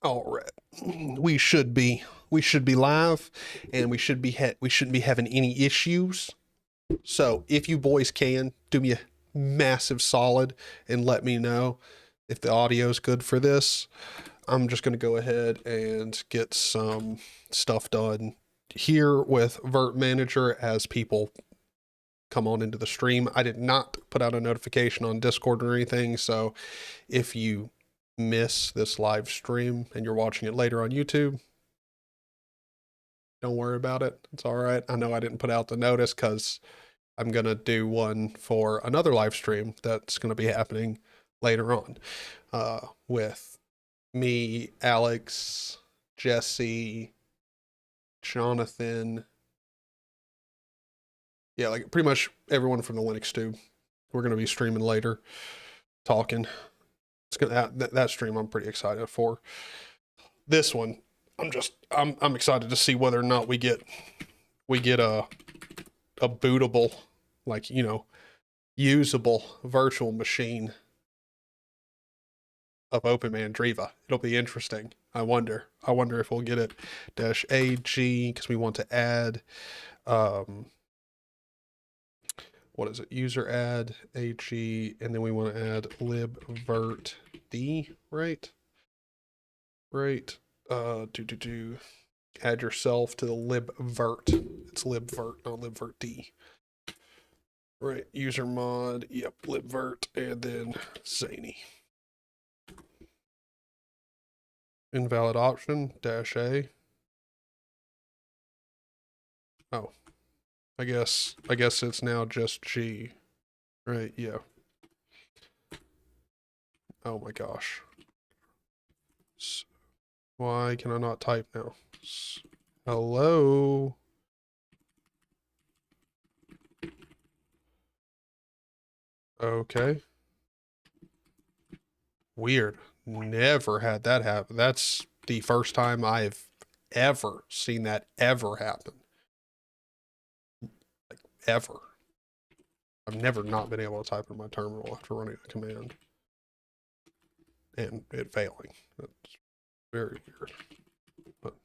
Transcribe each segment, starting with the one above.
All right, we should be live, and we shouldn't be having any issues. So if you boys can do me a massive solid and let me know if the audio is good for this, I'm just going to go ahead and get some stuff done here with Virt-Manager as people come on into the stream. I did not put out a notification on Discord or anything, so if you miss this live stream and you're watching it later on YouTube, don't worry about it. It's all right. I know I didn't put out the notice because I'm going to do one for another live stream that's going to be happening later on with me, Alex, Jesse, Jonathan. Yeah, like pretty much everyone from the Linux tube. We're going to be streaming later, talking. It's gonna that stream I'm pretty excited for. This one, I'm excited to see whether or not we get a bootable, like, you know, usable virtual machine of OpenMandriva. It'll be interesting. I wonder if we'll get it. -AG because we want to add what is it? User add AG, and then we want to add libvirt d, right? Right. Add yourself to the libvirt. It's libvirt, not libvirt d. Right. User mod. Yep. Libvirt, and then zany. Invalid option. -A. Oh. I guess it's now just G. Right. Yeah. Oh my gosh. Why can I not type now? Hello? Okay. Weird. Never had that happen. That's the first time I've ever seen that ever happen. Like, ever. I've never not been able to type in my terminal after running a command. And it failing. That's very weird. But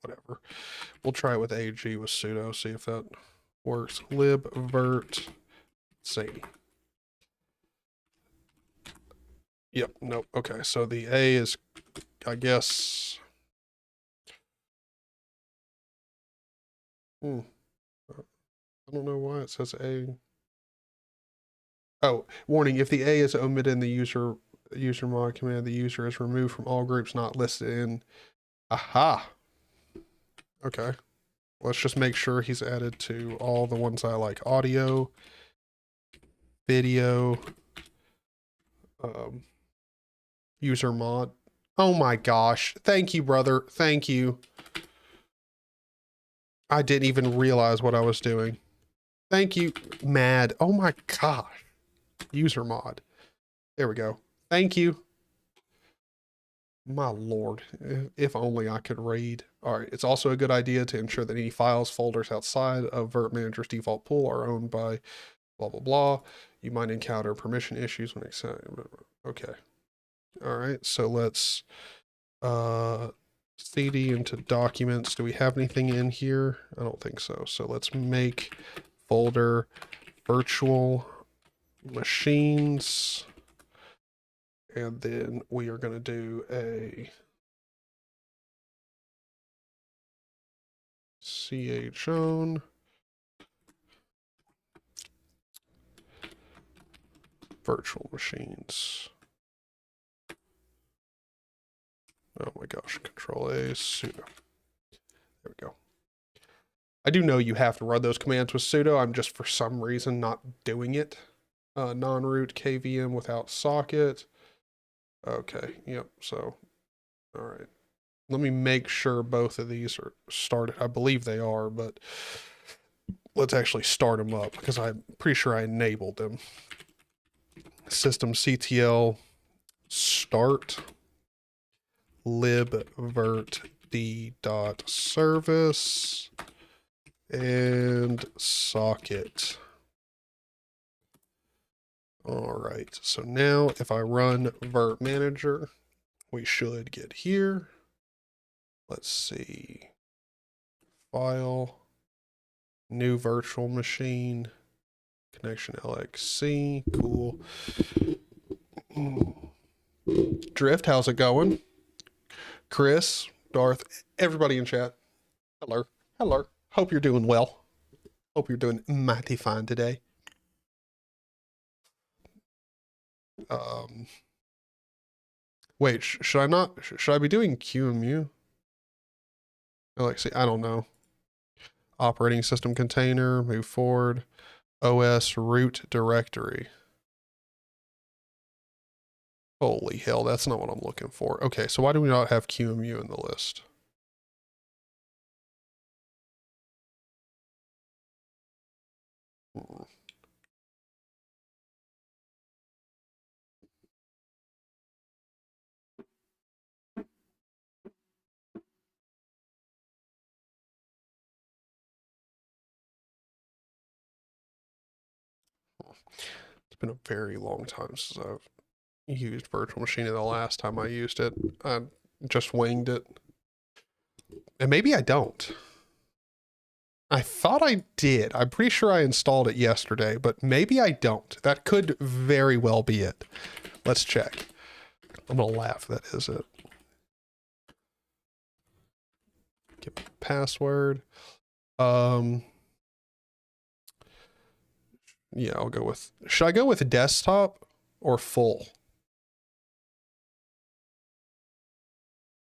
whatever. We'll try it with AG with sudo, see if that works. Libvirt zany. Yep, nope. Okay, so the A is, I guess. I don't know why it says A. Oh, warning, if the A is omitted in the user mod command, the user is removed from all groups not listed in. Aha. Okay. Let's just make sure he's added to all the ones I like. Audio, video, user mod. Oh my gosh. Thank you, brother. Thank you. I didn't even realize what I was doing. Thank you, Mad. Oh my gosh. User mod. There we go. Thank you. My lord, if only I could read. All right, it's also a good idea to ensure that any files, folders outside of Virt-Manager's default pool are owned by blah, blah, blah. You might encounter permission issues when okay. All right, so let's cd into documents. Do we have anything in here? I don't think so. So let's make folder virtual machines. And then we are going to do a chown virtual machines. Oh my gosh, Control A, sudo. There we go. I do know you have to run those commands with sudo. I'm just for some reason not doing it. Non-root KVM without socket. Okay, yep, so, all right. Let me make sure both of these are started. I believe they are, but let's actually start them up because I'm pretty sure I enabled them. Systemctl start libvirt-d.service and socket. All right, so now if I run Virt-Manager, we should get here. Let's see. File, new virtual machine, connection LXC, cool. Drift, how's it going? Chris, Darth, everybody in chat. Hello, hello. Hope you're doing well. Hope you're doing mighty fine today. Wait, should I be doing QEMU? LXC, I don't know. Operating system container, move forward. OS root directory. Holy hell, that's not what I'm looking for. Okay, so why do we not have QEMU in the list? It's been a very long time since I've used virtual machine, and the last time I used it, I just winged it. And maybe I don't. I thought I did. I'm pretty sure I installed it yesterday, but maybe I don't. That could very well be it. Let's check. I'm gonna laugh. That is it. Give me a password. Yeah, I'll go with, should I go with desktop or full?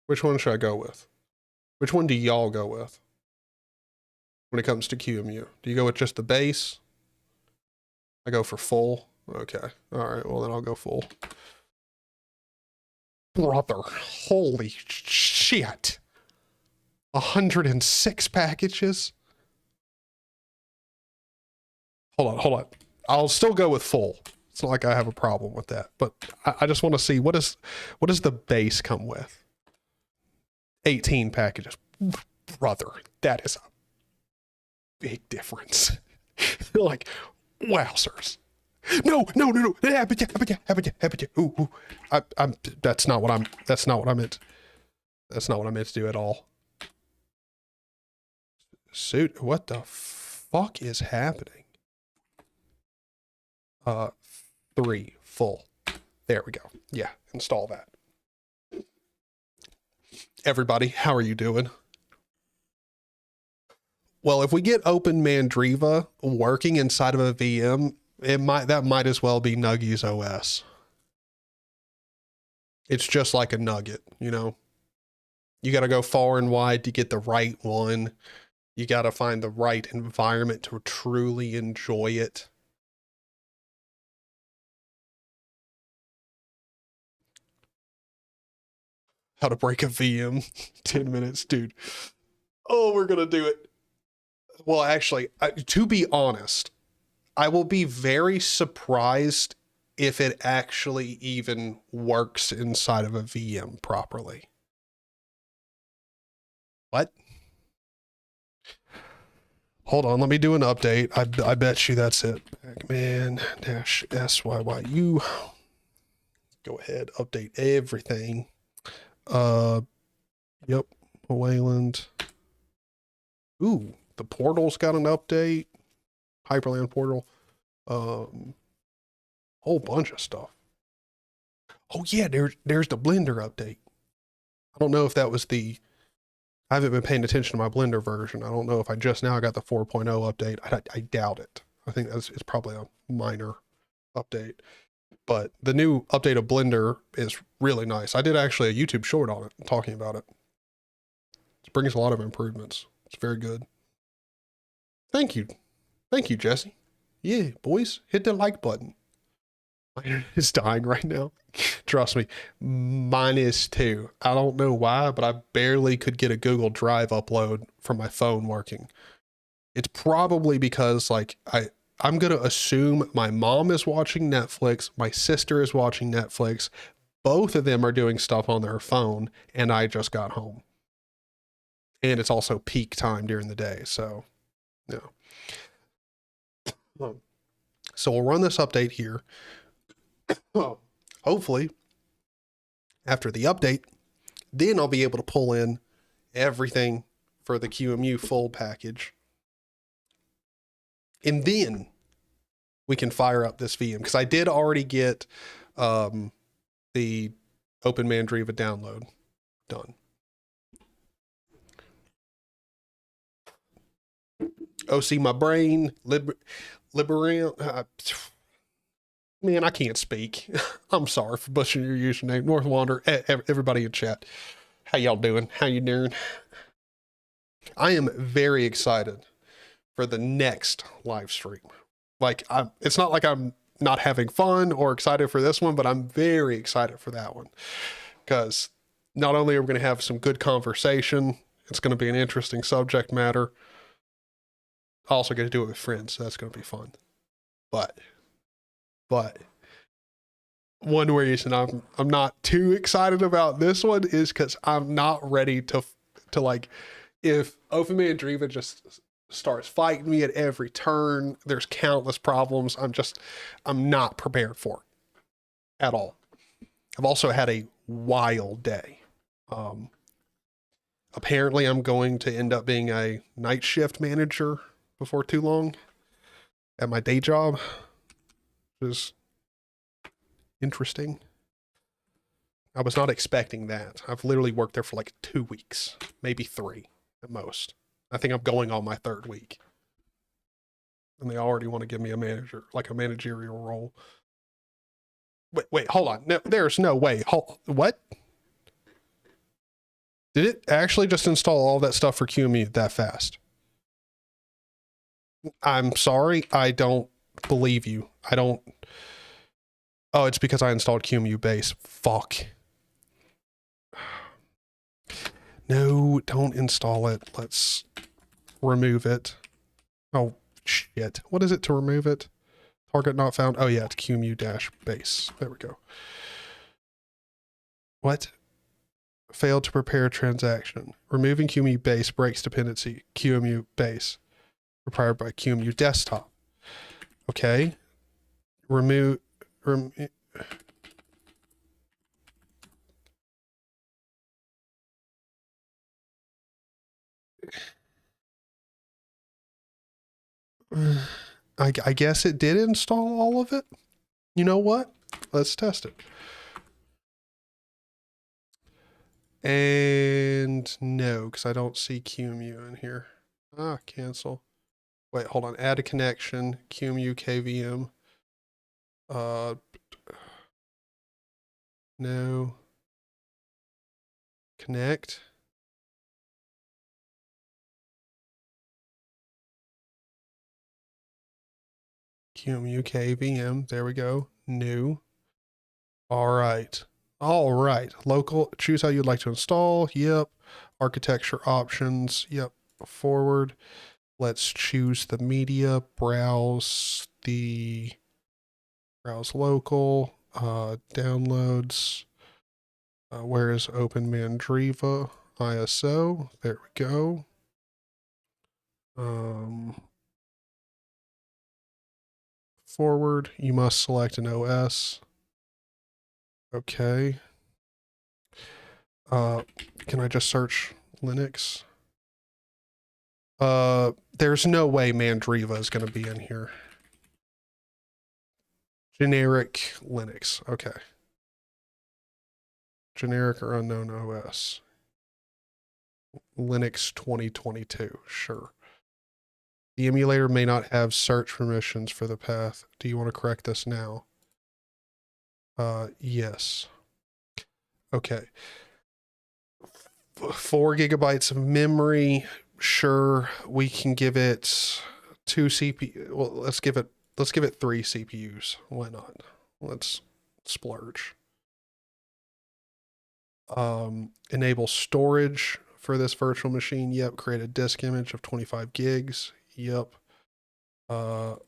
Which one should I go with? Which one do y'all go with when it comes to QEMU? Do you go with just the base? I go for full. Okay. All right. Well, then I'll go full. Brother, holy shit. 106 packages. Hold on. I'll still go with full. It's not like I have a problem with that, but I just want to see what does the base come with? 18 packages. Brother, that is a big difference. Like, wowzers. No. Ooh. That's not what I meant. That's not what I meant to do at all. Suit, what the fuck is happening? 3 full. There we go. Yeah, install that. Everybody, how are you doing? Well, if we get OpenMandriva working inside of a VM, that might as well be Nuggies OS. It's just like a nugget, you know? You got to go far and wide to get the right one. You got to find the right environment to truly enjoy it. How to break a VM. 10 minutes, dude. Oh, we're going to do it. Well, actually, to be honest, I will be very surprised if it actually even works inside of a VM properly. What? Hold on, let me do an update. I bet you that's it. Pacman-SYYU. Go ahead, update everything. Yep, Wayland. Ooh, the portal's got an update. Hyperland portal. Whole bunch of stuff. Oh yeah, there's the Blender update. I don't know if that was I haven't been paying attention to my Blender version. I don't know if I just now got the 4.0 update. I doubt it. I think it's probably a minor update. But the new update of Blender is really nice. I did actually a YouTube short on it, talking about it. It brings a lot of improvements. It's very good. Thank you. Thank you, Jesse. Yeah, boys, hit the like button. Mine is dying right now. Trust me, mine is too. I don't know why, but I barely could get a Google Drive upload from my phone working. It's probably because like I'm going to assume my mom is watching Netflix, my sister is watching Netflix, both of them are doing stuff on their phone, and I just got home. And it's also peak time during the day, so, yeah. So we'll run this update here. Hopefully, after the update, then I'll be able to pull in everything for the QEMU full package. And then we can fire up this VM, because I did already get the OpenMandriva download done. OC my brain, Liberian. Man, I can't speak. I'm sorry for butchering your username. North Wander, everybody in chat. How y'all doing? How you doing? I am very excited for the next live stream. Like, it's not like I'm not having fun or excited for this one, but I'm very excited for that one. Because not only are we going to have some good conversation, it's going to be an interesting subject matter. I also get to do it with friends, so that's going to be fun. But one reason I'm not too excited about this one is because I'm not ready to like, if OpenMandriva just starts fighting me at every turn, there's countless problems. I'm not prepared for it at all. I've also had a wild day. Apparently I'm going to end up being a night shift manager before too long at my day job, which is interesting. I was not expecting that. I've literally worked there for like 2 weeks, maybe 3 at most. I think I'm going on my 3rd week. And they already want to give me a manager, like a managerial role. Wait, hold on. No, there's no way. What? Did it actually just install all that stuff for QEMU that fast? I'm sorry. I don't believe you. I don't. Oh, it's because I installed QEMU base. Fuck. No, don't install it. Let's remove it. Oh, shit. What is it to remove it? Target not found. Oh, yeah, it's QEMU-base. There we go. What? Failed to prepare a transaction. Removing QEMU base breaks dependency. QEMU base. Prepared by QEMU desktop. Okay. Remove. I guess it did install all of it. You know what? Let's test it. And no, because I don't see QEMU in here. Ah, cancel. Wait, hold on. Add a connection. QEMU KVM. No. Connect. QEMU KVM. There we go. New. All right. All right. Local. Choose how you'd like to install. Yep. Architecture options. Yep. Forward. Let's choose the media. Browse local. Downloads. Where is OpenMandriva? ISO. There we go. Forward. You must select an OS. Okay. Can I just search Linux? There's no way Mandriva is going to be in here. Generic Linux. Okay. Generic or unknown OS. Linux 2022. Sure. The emulator may not have search permissions for the path. Do you want to correct this now? Yes. Okay. 4 gigabytes of memory. Sure, we can give it 2 CPU. Well, let's give it 3 CPUs. Why not? Let's splurge. Enable storage for this virtual machine. Yep. Create a disk image of 25 gigs. Yep.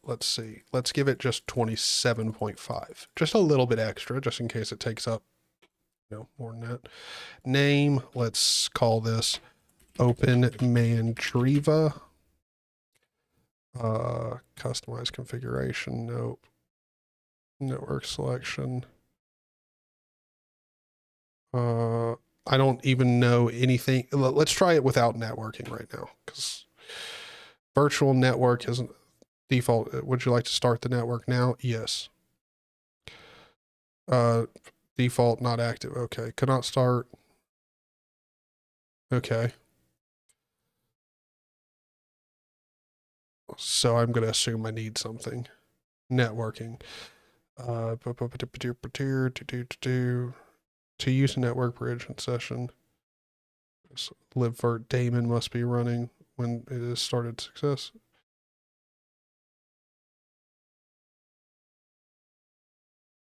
Let's see. Let's give it just 27.5. Just a little bit extra, just in case it takes up, more than that. Name, let's call this OpenMandriva. Customize configuration. Nope. Network selection. I don't even know anything. Let's try it without networking right now, because virtual network isn't default. Would you like to start the network now? Yes. Default not active. Okay. Could not start. Okay. So I'm going to assume I need something. Networking. To use a network bridge in session. libvirt daemon must be running when it is started success.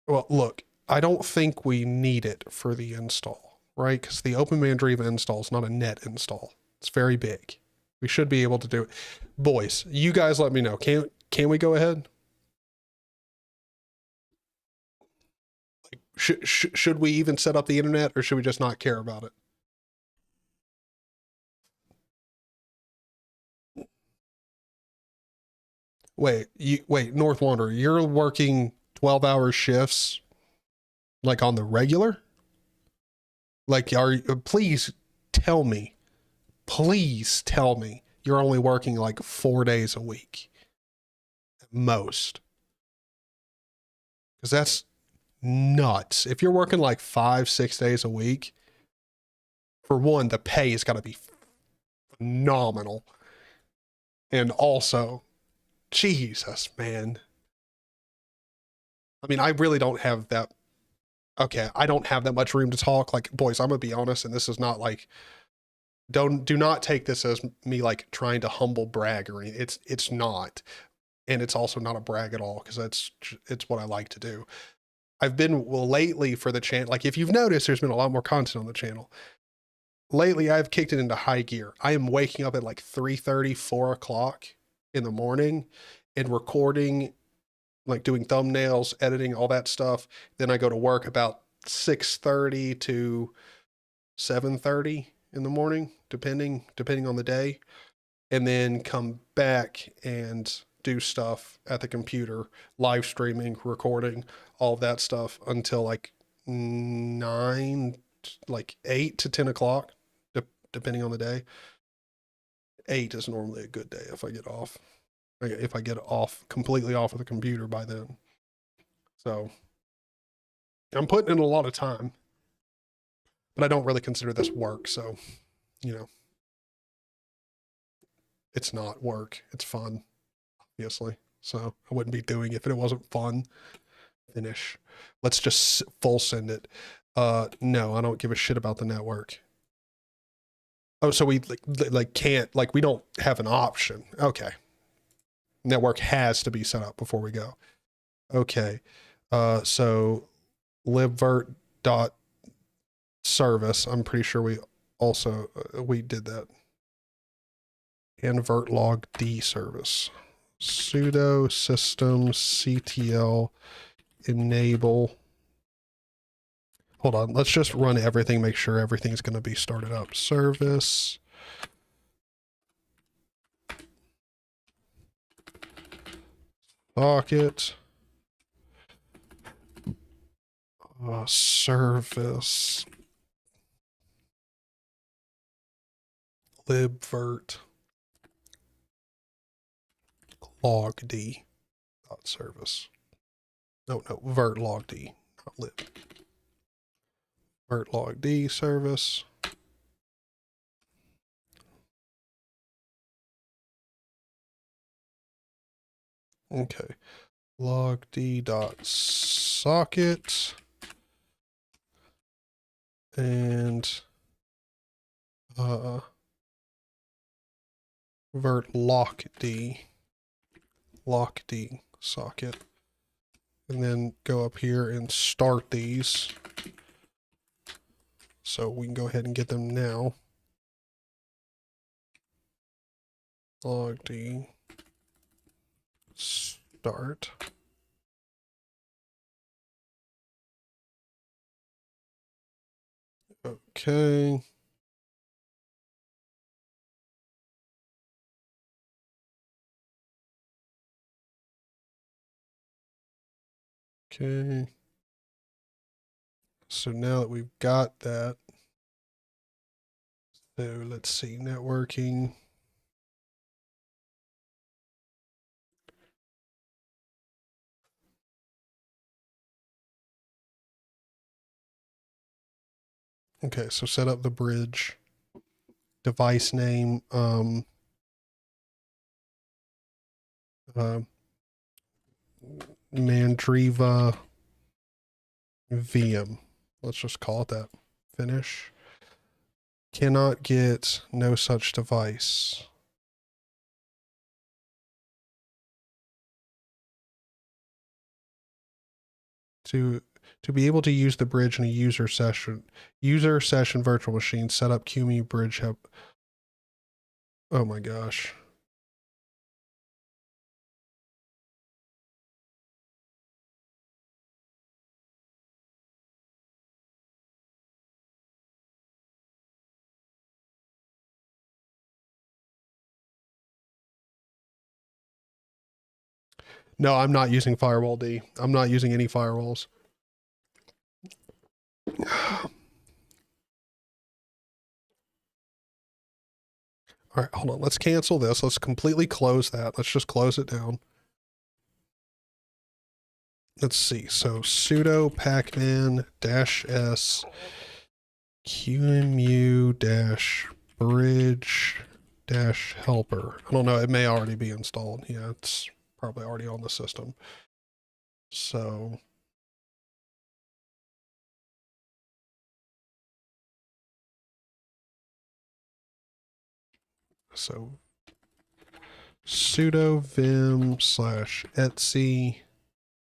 Well, look, I don't think we need it for the install, right? Because the OpenMandriva install is not a net install. It's very big. We should be able to do it. Boys, you guys let me know. Can we go ahead? Should we even set up the internet, or should we just not care about it? Wait, North Wanderer, you're working 12-hour shifts like on the regular? Like, please tell me, you're only working like 4 days a week at most. Because that's nuts. If you're working like 5-6 days a week, for one, the pay has got to be phenomenal. And also, Jesus, man. I mean, I really don't have that. Okay, I don't have that much room to talk. Like, boys, I'm gonna be honest, and this is not like, do not take this as me like trying to humble brag or anything. It's not, and it's also not a brag at all, because it's what I like to do. I've been, well, lately for the channel, like if you've noticed, there's been a lot more content on the channel. Lately, I've kicked it into high gear. I am waking up at like 3:30, 4 o'clock in the morning and recording, like doing thumbnails, editing, all that stuff. Then I go to work about 6:30 to 7:30 in the morning, depending on the day, and then come back and do stuff at the computer, live streaming, recording, all of that stuff until like 9, like 8 to 10 o'clock, depending on the day. 8 is normally a good day if I get off. If I get off completely off of the computer by then. So I'm putting in a lot of time, but I don't really consider this work. So, you know, it's not work. It's fun, obviously. So I wouldn't be doing it if it wasn't fun. Finish. Let's just full send it. No, I don't give a shit about the network. Oh, so we like can't, like we don't have an option. Okay. Network has to be set up before we go. Okay. So libvirt dot service. I'm pretty sure we also we did that. And virtlog d service. Sudo systemctl enable. Hold on, let's just run everything, make sure everything's going to be started up. Service. Socket. Service. Libvirt. Logd dot service. No, virtlogd, not lib. Virtlogd service. Okay. Logd dot socket. And virt lockd socket, and then go up here and start these. So we can go ahead and get them now. Logd start. Okay. Okay. So now that we've got that, So let's see, networking. Okay, so set up the bridge. Device name, Mandriva VM. Let's just call it that. Finish. Cannot get no such device. To be able to use the bridge in a user session virtual machine, set up QEMU bridge help. Oh my gosh. No, I'm not using Firewall D. I'm not using any firewalls. All right, hold on. Let's cancel this. Let's completely close that. Let's just close it down. Let's see. So sudo pacman-s qemu-bridge-helper. I don't know. It may already be installed. Yeah, it's probably already on the system. So sudo vim/etc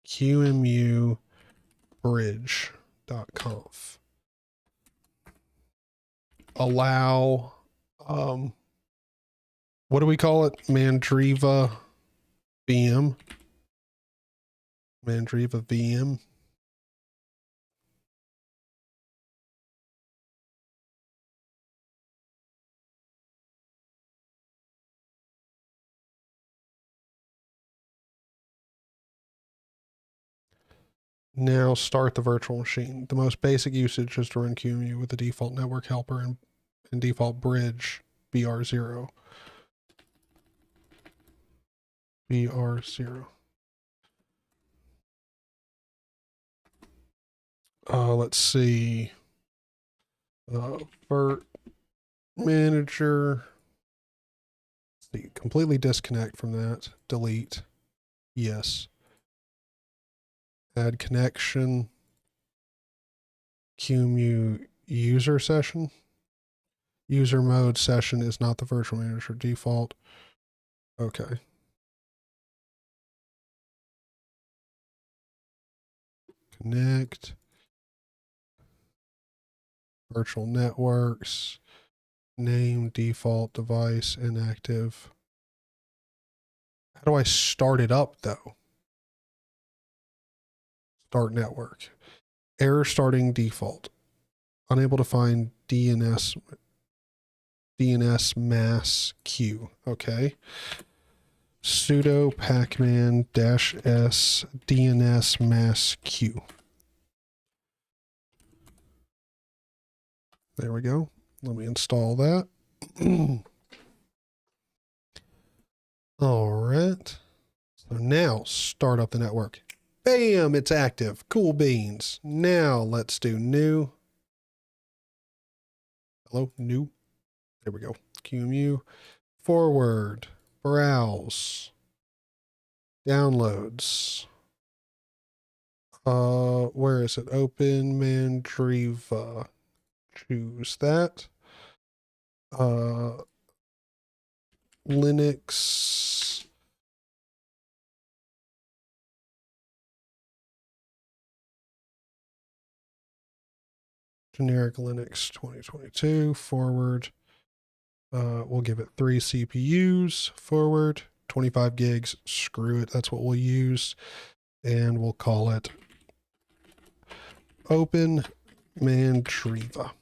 qemu bridge.conf. Allow, what do we call it? Mandriva VM. Mandriva VM. Now start the virtual machine. The most basic usage is to run QEMU with the default network helper and default bridge BR0. BR0. Let's see. Virt-Manager. See, completely disconnect from that. Delete. Yes. Add connection. QEMU user session. User mode session is not the virtual manager default. Okay. Connect. Virtual networks. Name, default, device, inactive. How do I start it up though? Start network. Error starting default. Unable to find DNS mass queue. Okay. Sudo pacman-s DNS mass queue. There we go. Let me install that. All right. So now start up the network. Bam, it's active. Cool beans. Now let's do new. Hello, new. There we go. QEMU. Forward. Browse. Downloads. Where is it? OpenMandriva. Choose that. Linux. Generic Linux 2022 forward. We'll give it 3 CPUs forward, 25 gigs. Screw it. That's what we'll use. And we'll call it OpenMandriva.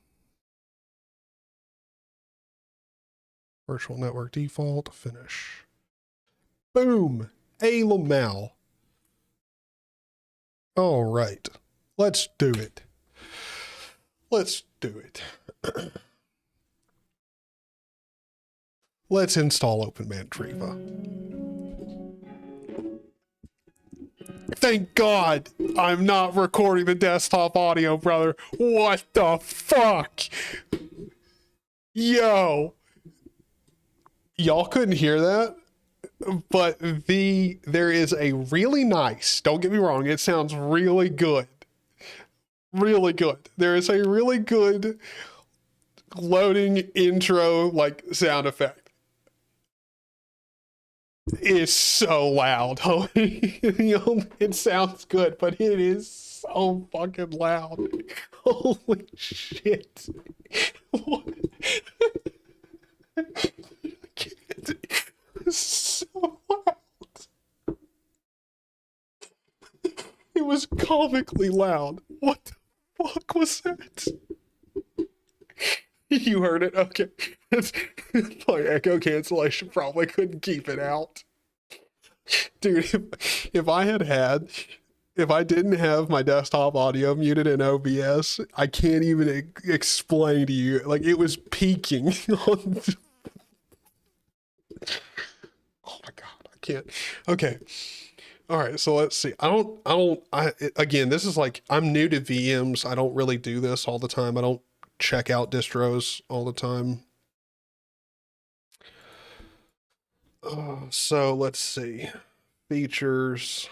Virtual network default, finish. Boom. A Lamal. All right. Let's do it. Let's do it. let's install OpenMandriva. Thank God I'm not recording the desktop audio, brother. What the fuck? Yo. Y'all couldn't hear that? But there is a really nice, don't get me wrong, it sounds really good. Really good. There is a really good loading intro like sound effect. It's so loud. It sounds good, but it is so fucking loud. Holy shit. What? It's so loud. It was comically loud. What the fuck was that? You heard it? Okay. It's like echo cancellation probably couldn't keep it out. Dude, if I didn't have my desktop audio muted in OBS, I can't even explain to you. Like, it was peaking on. Oh my God, I can't. Okay. All right, so let's see. Again, this is like, I'm new to VMs. I don't really do this all the time. I don't check out distros all the time. So let's see. Features.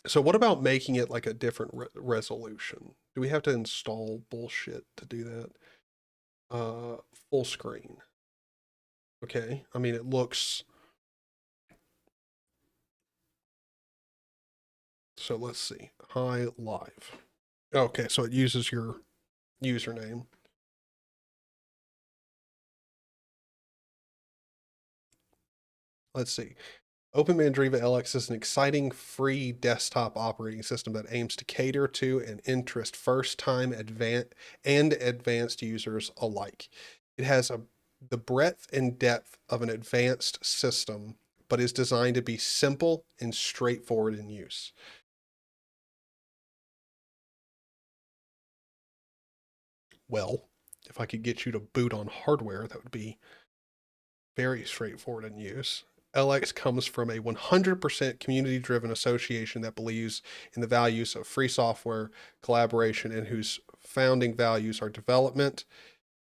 So what about making it like a different resolution? Do we have to install bullshit to do that? Full screen. Okay, I mean, it looks... So let's see. Hi, live. Okay, so it uses your username. Let's see. OpenMandriva LX is an exciting free desktop operating system that aims to cater to and interest first-time and advanced users alike. It has the breadth and depth of an advanced system, but is designed to be simple and straightforward in use. Well, if I could get you to boot on hardware, that would be very straightforward in use. LX comes from a 100% community-driven association that believes in the values of free software, collaboration, and whose founding values are development,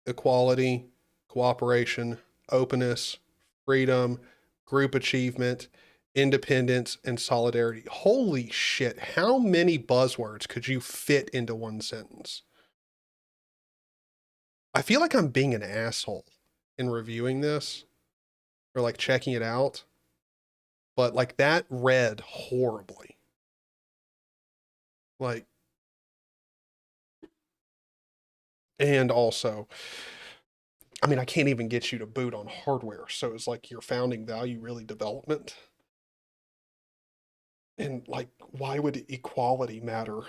equality, cooperation, openness, freedom, group achievement, independence, and solidarity. Holy shit, how many buzzwords could you fit into one sentence? I feel like I'm being an asshole in reviewing this or like checking it out, but like that read horribly. Like, and also, I mean, I can't even get you to boot on hardware. So it's like your founding value really development. And like, why would equality matter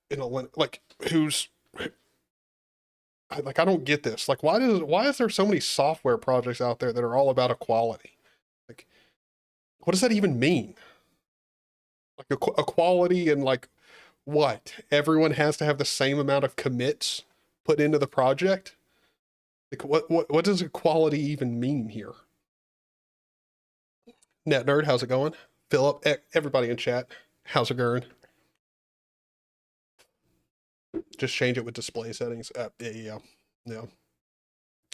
in a, like, who's, like, I don't get this. Like, why is there so many software projects out there that are all about equality? Like, what does that even mean? Like equality and like what? Everyone has to have the same amount of commits put into the project? Like what does equality even mean here? Net Nerd, how's it going? Philip, everybody in chat, how's it going? Just change it with display settings. Yeah.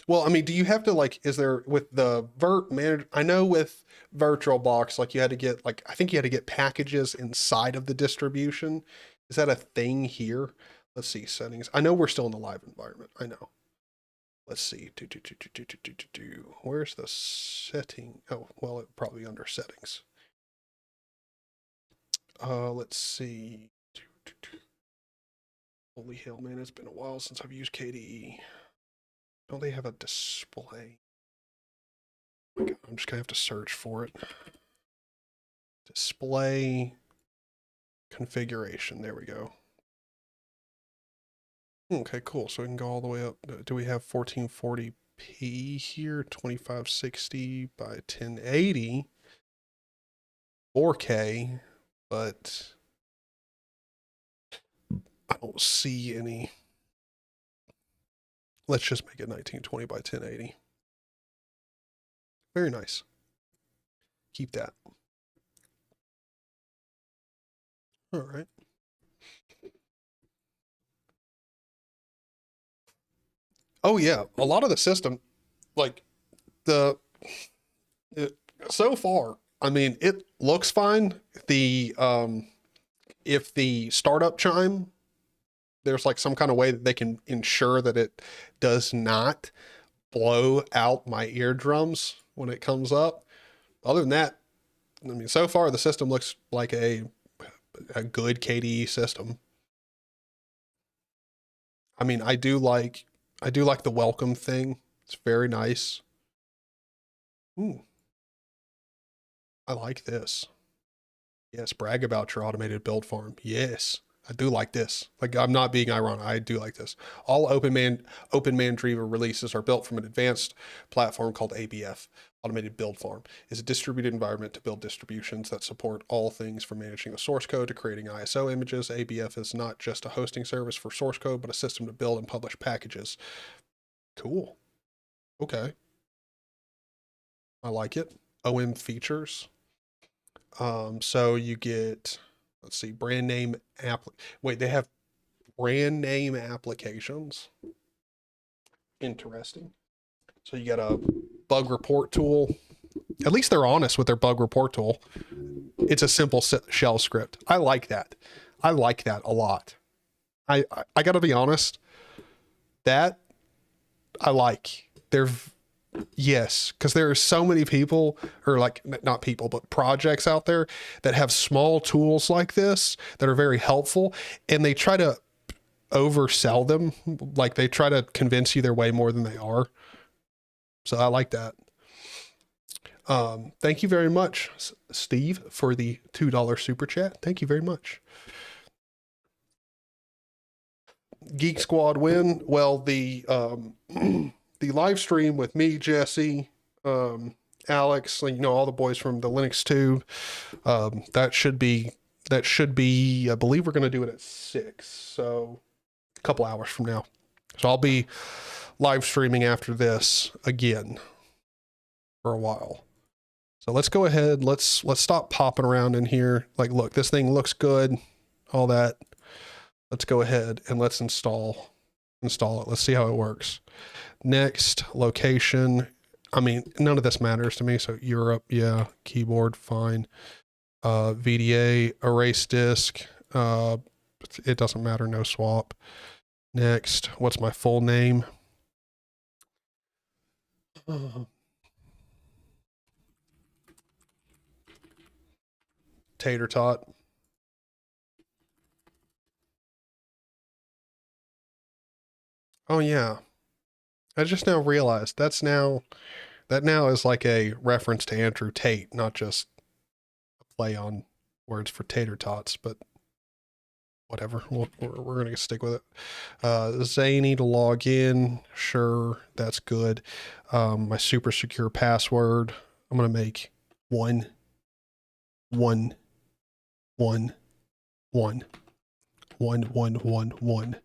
Well, I mean, do you have to like, is there with the Virt-Manager? I know with VirtualBox, like you had to get like, I think you had to get packages inside of the distribution. Is that a thing here? Let's see, settings. I know we're still in the live environment. I know. Let's see. Where's the setting? Oh, well, it probably under settings. Let's see. Holy hell, man, it's been a while since I've used KDE. Don't they have a display? Oh my God, I'm just gonna have to search for it. Display configuration. There we go. Okay, cool. So we can go all the way up. Do we have 1440p here? 2560 by 1080. 4K, but I don't see any. let's just make it 1920 by 1080. Very nice. Keep that. All right. Oh yeah, a lot of the system, like so far, I mean, it looks fine. The if the startup chime, there's like some kind of way that they can ensure that it does not blow out my eardrums when it comes up. Other than that, I mean, so far the system looks like a good KDE system. I mean, I do like the welcome thing. It's very nice. Ooh, I like this. Yes, brag about your automated build farm. Yes, I do like this. Like, I'm not being ironic. I do like this. All OpenMandriva releases are built from an advanced platform called ABF, Automated Build Farm. It's a distributed environment to build distributions that support all things from managing the source code to creating ISO images. ABF is not just a hosting service for source code, but a system to build and publish packages. Cool. Okay. I like it. OM features. So you get, let's see, brand name wait, they have brand name applications. Interesting. So you got a bug report tool. At least they're honest with their bug report tool. It's a simple shell script. I like that. I like that a lot. I gotta be honest. That I like. Yes, because there are so many people, or like not people, but projects out there that have small tools like this that are very helpful, and they try to oversell them. Like they try to convince you they're way more than they are. So I like that. Thank you very much, Steve, for the $2 super chat. Thank you very much. Geek Squad win. Well, the the live stream with me, Jesse, Alex, you know, all the boys from the Linux Tube. That should be, I believe we're going to do it at 6. So a couple hours from now. So I'll be live streaming after this again for a while. So let's go ahead. Let's stop popping around in here. Like, look, this thing looks good, all that. Let's go ahead and let's install it. Let's see how it works. Next, location. I mean, none of this matters to me. So Europe, yeah. Keyboard, fine. VDA, erase disk. It doesn't matter, no swap. Next, what's my full name? Tater tot. Oh yeah. I just now realized that now is like a reference to Andrew Tate, not just a play on words for tater tots, but whatever. We're going to stick with it. Zany to log in. Sure. That's good. My super secure password. I'm going to make 1 1 1 1 1 1 1 1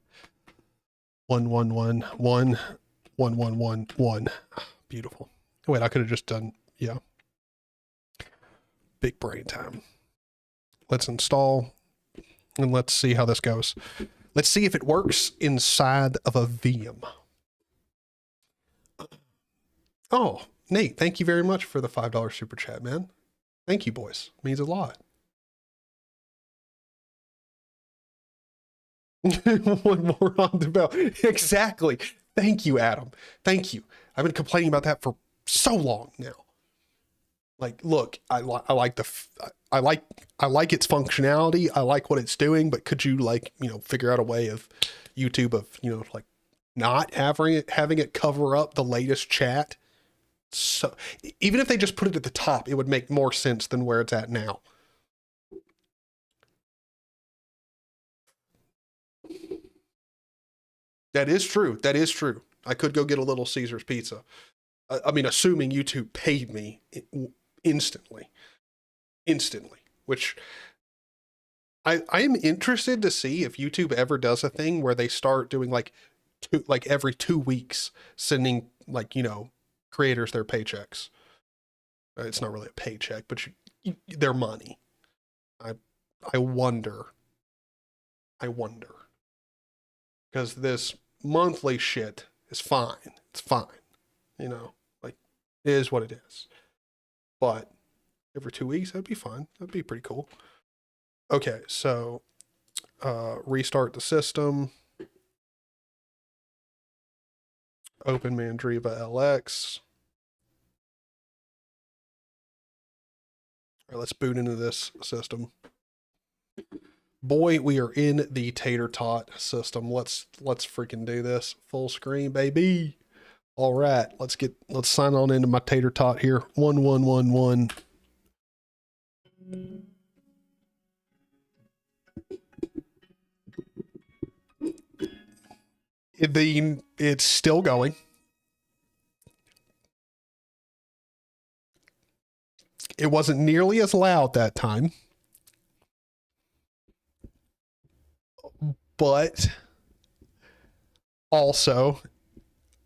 1 1 1 1 1 1 1 1. Beautiful. Wait, I could have just done, yeah. Big brain time. Let's install and let's see how this goes. Let's see if it works inside of a VM. Oh, Nate, thank you very much for the $5 super chat, man. Thank you, boys. It means a lot. One more on the bell. Exactly. Thank you, Adam. Thank you. I've been complaining about that for so long now. Like, look, I like its functionality. I like what it's doing, but could you, like, you know, figure out a way of YouTube of, you know, like not having it cover up the latest chat? So even if they just put it at the top, it would make more sense than where it's at now. That is true. That is true. I could go get a Little Caesars pizza. I mean, assuming YouTube paid me instantly, which I am interested to see if YouTube ever does a thing where they start doing like every 2 weeks sending creators their paychecks. It's not really a paycheck, but their money. I wonder, because this monthly shit is fine. It's fine, like it is what it is. But every 2 weeks, that'd be fine. That'd be pretty cool. Okay, so restart the system. OpenMandriva LX. All right, let's boot into this system. Boy, we are in the tater tot system. Let's freaking do this. Full screen, baby. All right, let's sign on into my tater tot here. 1111. It's still going. It wasn't nearly as loud that time, but also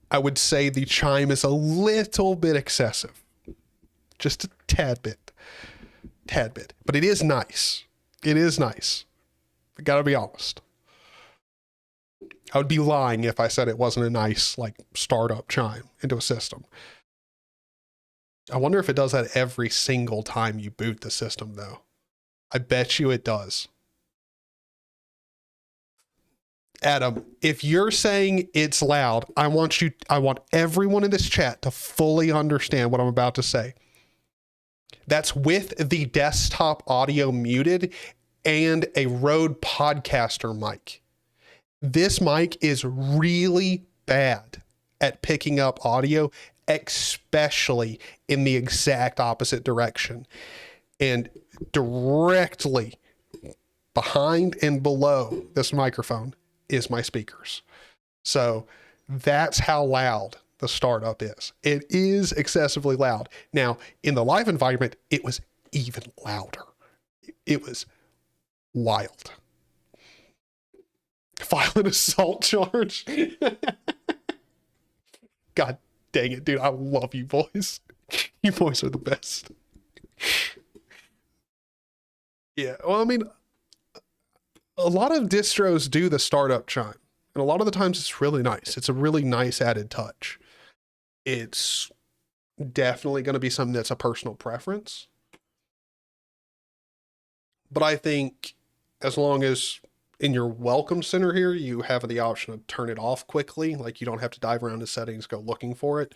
I would say the chime is a little bit excessive, just a tad bit, but it is nice. It is nice. I gotta be honest. I would be lying if I said it wasn't a nice, like, startup chime into a system. I wonder if it does that every single time you boot the system, though. I bet you it does. Adam, if you're saying it's loud, I want everyone in this chat to fully understand what I'm about to say. That's with the desktop audio muted and a Rode Podcaster mic. This mic is really bad at picking up audio, especially in the exact opposite direction. And directly behind and below this microphone is my speakers. So that's how loud the startup is. It is excessively loud. Now, in the live environment, it was even louder. It was wild. File an assault charge. God dang it, dude. I love you boys. You boys are the best. Yeah, well, I mean, a lot of distros do the startup chime, and a lot of the times it's really nice. It's a really nice added touch. It's definitely going to be something that's a personal preference. But I think as long as in your welcome center here, you have the option to turn it off quickly. Like, you don't have to dive around to settings, go looking for it.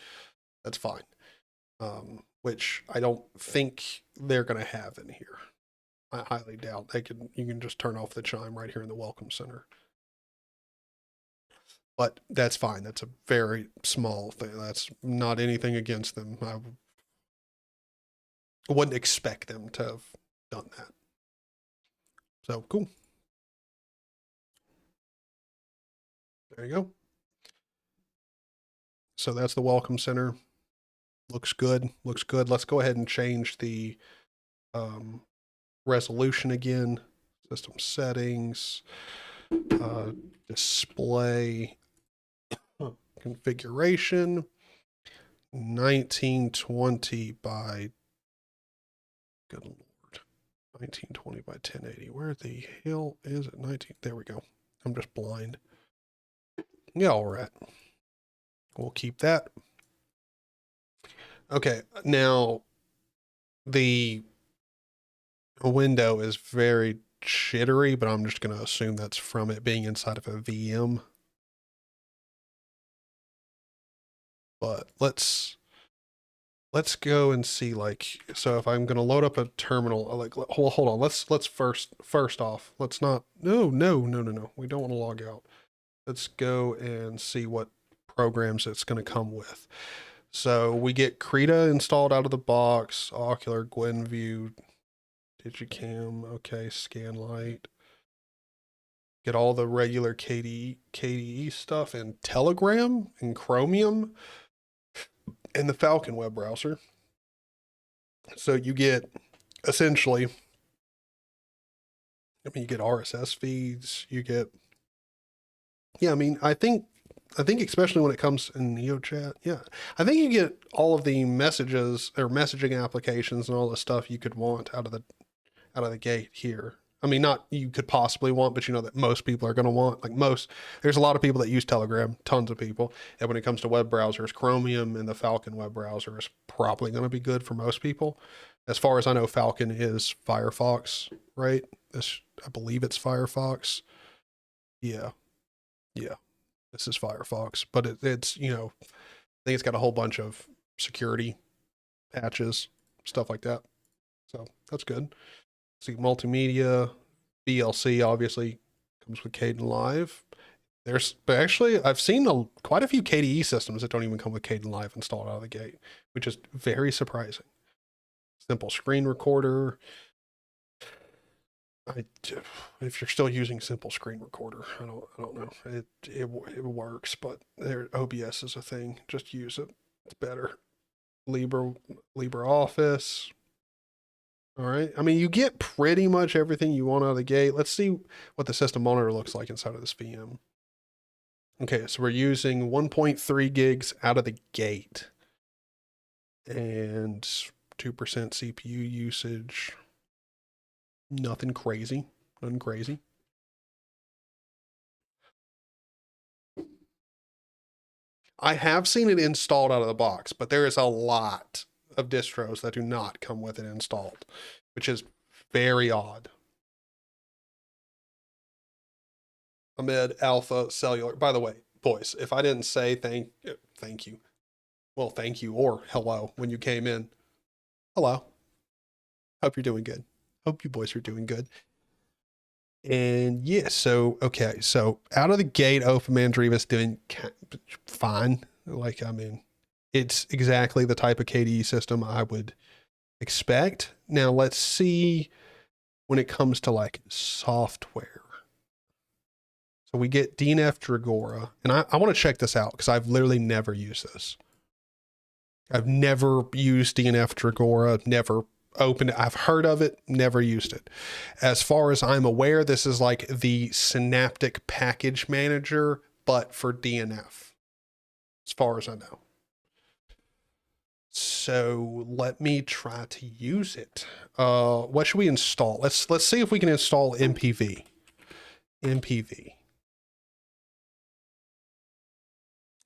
That's fine. Which I don't think they're going to have in here. I highly doubt you can just turn off the chime right here in the welcome center. But that's fine. That's a very small thing. That's not anything against them. I wouldn't expect them to have done that. So cool. There you go. So that's the welcome center. Looks good. Looks good. Let's go ahead and change the resolution again. System settings. Display configuration. 1920 by, good Lord, 1920 by 1080. Where the hell is it? 19. There we go. I'm just blind. Yeah, all right. We'll keep that. Okay, now the window is very jittery, but I'm just going to assume that's from it being inside of a VM. But let's go and see, like, so if I'm going to load up a terminal, like, hold on, let's first off, let's not, no, we don't want to log out. Let's go and see what programs it's going to come with. So we get Krita installed out of the box, Ocular, GwenView, Digicam, okay, Scanlight. Get all the regular KDE stuff, and Telegram and Chromium and the Falcon web browser. So you get essentially, I mean, you get RSS feeds, you get, yeah, I mean, I think I think especially when it comes in NeoChat, yeah, I think you get all of the messages or messaging applications and all the stuff you could want out of the gate here. I mean, not you could possibly want, but you know that most people are going to want, like there's a lot of people that use Telegram, tons of people. And when it comes to web browsers, Chromium and the Falcon web browser is probably going to be good for most people. As far as I know, Falcon is Firefox, right? I believe it's Firefox. Yeah. Yeah. This is Firefox, but it's, you know, I think it's got a whole bunch of security patches, stuff like that. So that's good. See, multimedia, VLC obviously comes with Kdenlive. But actually I've seen quite a few KDE systems that don't even come with Kdenlive installed out of the gate, which is very surprising. Simple screen recorder. If you're still using simple screen recorder, I don't know. It works, but OBS is a thing. Just use it. It's better. LibreOffice. All right. I mean, you get pretty much everything you want out of the gate. Let's see what the system monitor looks like inside of this VM. Okay, so we're using 1.3 gigs out of the gate and 2% CPU usage. Nothing crazy. Nothing crazy. I have seen it installed out of the box, but there is a lot of distros that do not come with it installed, which is very odd. Amid Alpha Cellular. By the way, boys, if I didn't say thank you. Well, thank you or hello when you came in. Hello. Hope you're doing good. Hope you boys are doing good. And yeah, so, okay. So out of the gate, OpenMandriva is doing fine. Like, I mean, it's exactly the type of KDE system I would expect. Now let's see when it comes to like software. So we get DNF Dragora, and I want to check this out because I've literally never used this. I've never used DNF Dragora, never opened it. I've heard of it, never used it. As far as I'm aware, this is like the Synaptic Package Manager, but for DNF, as far as I know. So let me try to use it. What should we install? Let's see if we can install MPV. MPV.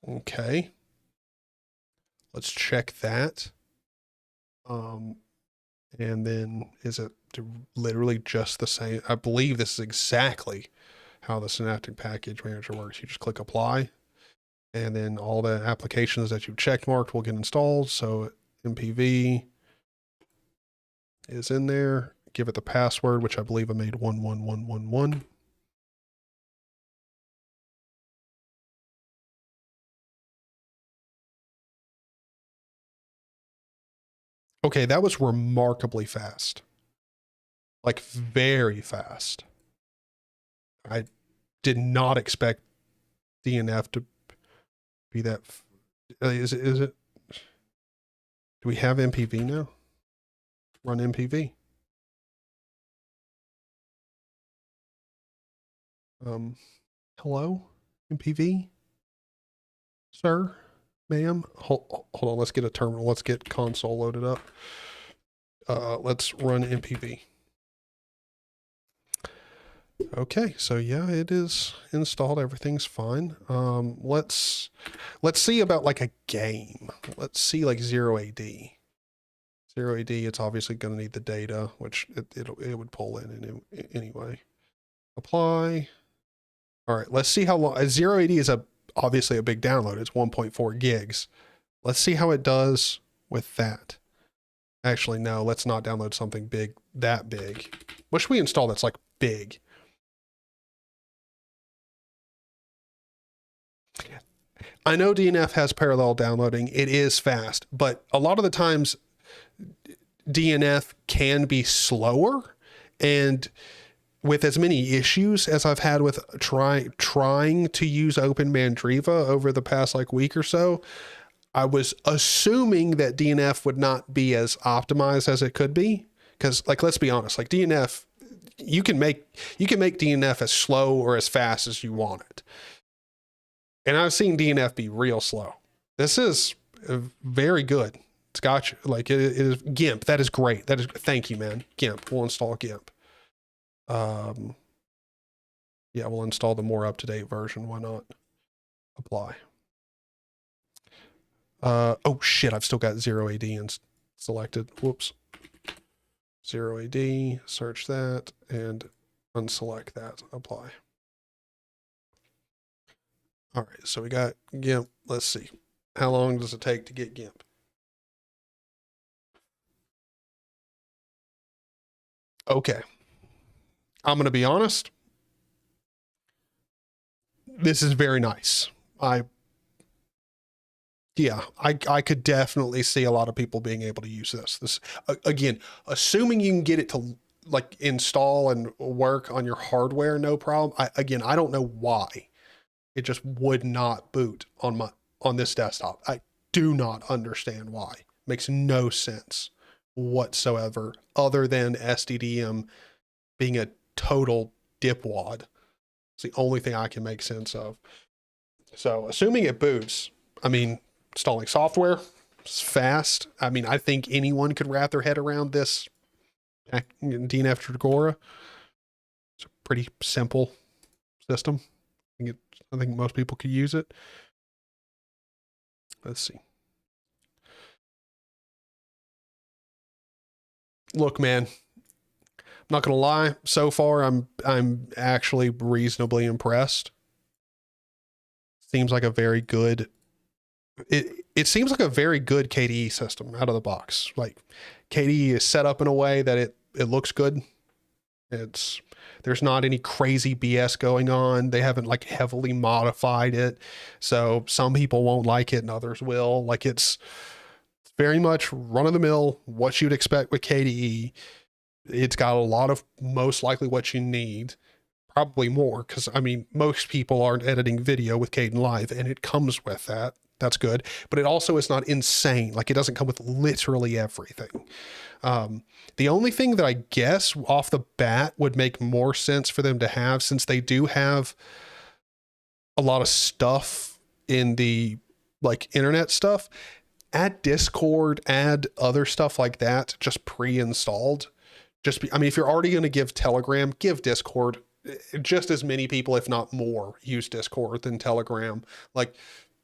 Okay. Let's check that. And then is it literally just the same? I believe this is exactly how the Synaptic Package Manager works. You just click apply, and then all the applications that you've checkmarked will get installed. So MPV is in there. Give it the password, which I believe I made 11111. Okay, that was remarkably fast. Like very fast. I did not expect DNF to be that. Is it? Do we have MPV now? Run MPV. Hello, MPV, sir, ma'am. Hold on. Let's get a terminal. Let's get console loaded up. Let's run MPV. Okay, so yeah, it is installed. Everything's fine. Let's see about like a game. Let's see like 0AD. 0AD, it's obviously going to need the data, which it would pull in anyway. Apply. All right, let's see how long. 0AD is obviously a big download. It's 1.4 gigs. Let's see how it does with that. Actually, no, let's not download something that big. What should we install that's like big? I know DNF has parallel downloading. It is fast, but a lot of the times DNF can be slower, and with as many issues as I've had with trying to use OpenMandriva over the past like week or so, I was assuming that DNF would not be as optimized as it could be. Because like, let's be honest, like DNF, you can make DNF as slow or as fast as you want it. And I've seen DNF be real slow. This is very good. It's got you. Like it is GIMP. That is great. That is, thank you, man. GIMP. We'll install GIMP. Yeah, we'll install the more up-to-date version. Why not? Apply. Oh shit, I've still got 0AD and selected. Whoops. 0AD, search that and unselect that. Apply. All right, so we got GIMP. Let's see. How long does it take to get GIMP? Okay. I'm going to be honest. This is very nice. I could definitely see a lot of people being able to use this. This, again, assuming you can get it to like install and work on your hardware, no problem. I don't know why it just would not boot on this desktop. I do not understand why. Makes no sense whatsoever, other than SDDM being a total dipwad. It's the only thing I can make sense of. So assuming it boots, I mean, installing software is fast. I mean, I think anyone could wrap their head around this DNF Dragora. It's a pretty simple system. I think most people could use it. Let's see. Look, man, I'm not gonna lie. So far, I'm actually reasonably impressed. Seems like a very good. It seems like a very good KDE system out of the box. Like KDE is set up in a way that it looks good. There's not any crazy BS going on. They haven't like heavily modified it. So some people won't like it and others will. Like it's very much run of the mill, what you'd expect with KDE. It's got a lot of most likely what you need, probably more. Cause I mean, most people aren't editing video with Kdenlive and it comes with that. That's good. But it also is not insane. Like it doesn't come with literally everything. The only thing that I guess off the bat would make more sense for them to have, since they do have a lot of stuff in the like internet stuff, add Discord, add other stuff like that, just pre-installed. I mean, if you're already going to give Telegram, give Discord. Just as many people, if not more, use Discord than Telegram. Like,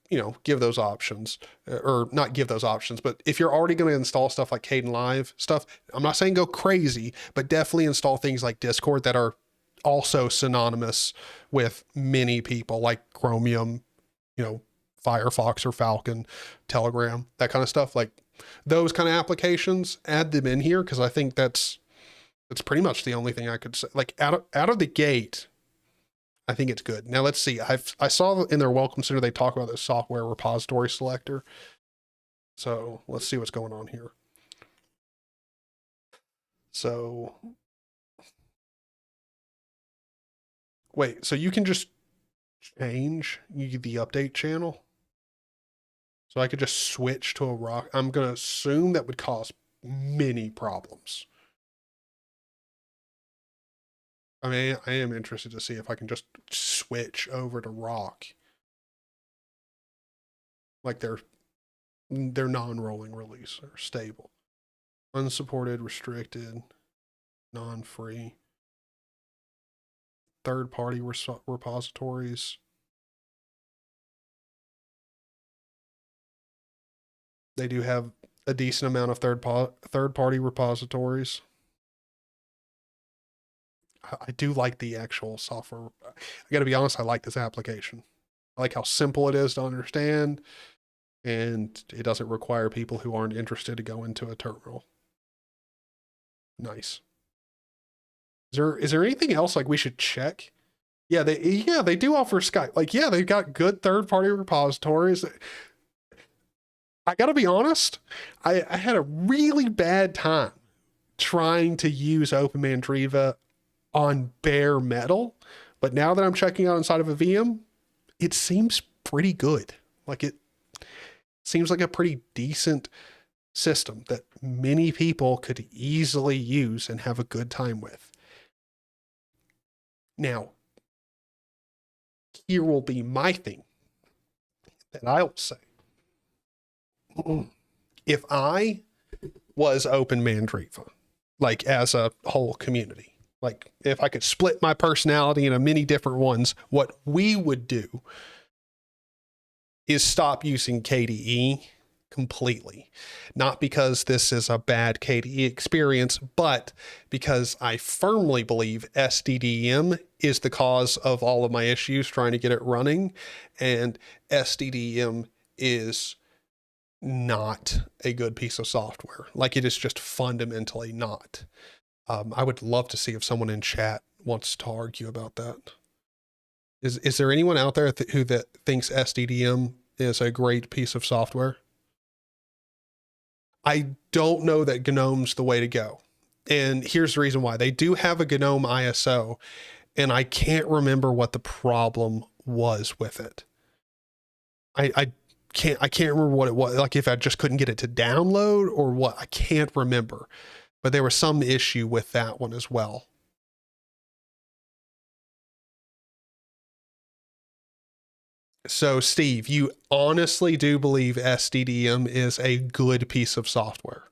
you know, give those options, or not give those options, but if you're already going to install stuff like Kdenlive stuff, I'm not saying go crazy, but definitely install things like Discord that are also synonymous with many people, like Chromium, you know, Firefox or Falcon, Telegram, that kind of stuff. Like those kind of applications, add them in here, because I think that's pretty much the only thing I could say. Like out of the gate, I think it's good. Now let's see. I saw in their welcome center they talk about the software repository selector. So let's see what's going on here. So wait, so you can just change the update channel? So I could just switch to a rock. I'm going to assume that would cause many problems. I mean, I am interested to see if I can just switch over to rock. Like they're non-rolling release or stable. Unsupported, restricted, non-free. Third-party repositories. They do have a decent amount of third-party repositories. I do like the actual software. I got to be honest, I like this application. I like how simple it is to understand, and it doesn't require people who aren't interested to go into a terminal. Nice. Is there anything else like we should check? Yeah, they do offer Skype. Like, yeah, they've got good third-party repositories. I got to be honest, I had a really bad time trying to use OpenMandriva on bare metal, but now that I'm checking out inside of a VM, it seems pretty good. Like it seems like a pretty decent system that many people could easily use and have a good time with. Now, here will be my thing. that I will say. If I was OpenMandriva, like as a whole community, like if I could split my personality into many different ones, what we would do is stop using KDE completely. Not because this is a bad KDE experience, but because I firmly believe SDDM is the cause of all of my issues trying to get it running. And SDDM is not a good piece of software. Like, it is just fundamentally not. I would love to see if someone in chat wants to argue about that. Is there anyone out there who thinks SDDM is a great piece of software? I don't know that GNOME's the way to go. And here's the reason why. They do have a GNOME ISO, and I can't remember what the problem was with it. I can't remember what it was. Like, if I just couldn't get it to download or what, I can't remember. But there was some issue with that one as well. So, Steve, you honestly do believe SDDM is a good piece of software?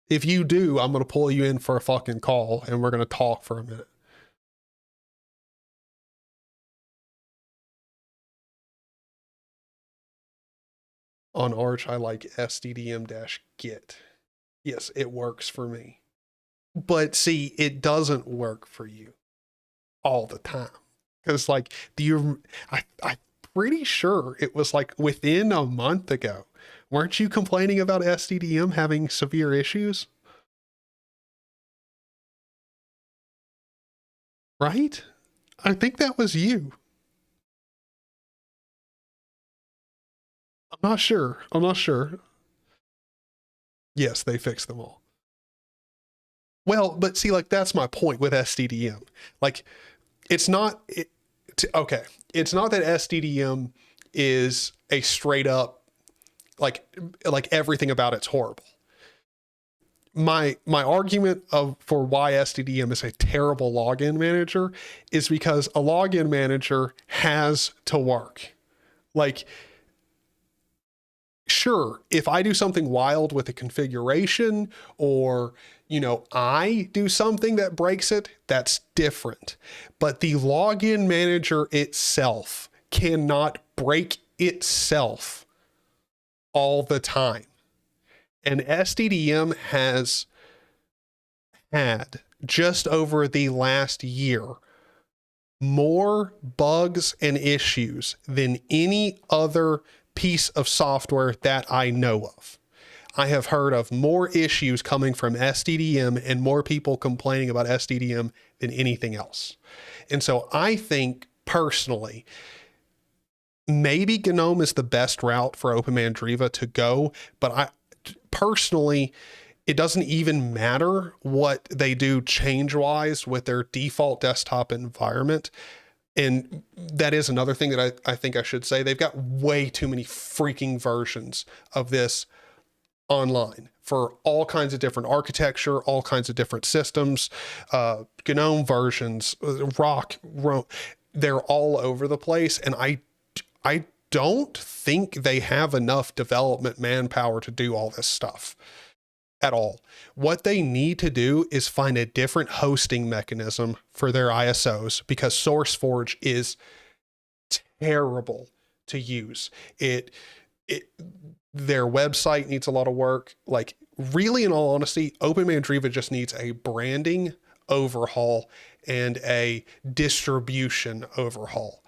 If you do, I'm going to pull you in for a fucking call and we're going to talk for a minute. On Arch, I like SDDM-Git. Yes, it works for me. But see, it doesn't work for you all the time. Because, like, I'm pretty sure it was like within a month ago. Weren't you complaining about SDDM having severe issues? Right? I think that was you. I'm not sure. Yes, they fixed them all. Well, but see, like, that's my point with SDDM. Like, it's not that SDDM is a straight up, like everything about it's horrible. My argument for why SDDM is a terrible login manager is because a login manager has to work. Like, sure, if I do something wild with a configuration, or, I do something that breaks it, that's different. But the login manager itself cannot break itself all the time. And SDDM has had, just over the last year, more bugs and issues than any other piece of software that I know of. I have heard of more issues coming from SDDM and more people complaining about SDDM than anything else. And so I think personally, maybe GNOME is the best route for OpenMandriva to go, but personally, it doesn't even matter what they do change-wise with their default desktop environment. And that is another thing that I think I should say. They've got way too many freaking versions of this online for all kinds of different architecture, all kinds of different systems, GNOME versions, Rock, they're all over the place. And I don't think they have enough development manpower to do all this stuff at all. What they need to do is find a different hosting mechanism for their ISOs, because SourceForge is terrible to use. Their website needs a lot of work. Like, really, in all honesty, OpenMandriva just needs a branding overhaul and a distribution overhaul.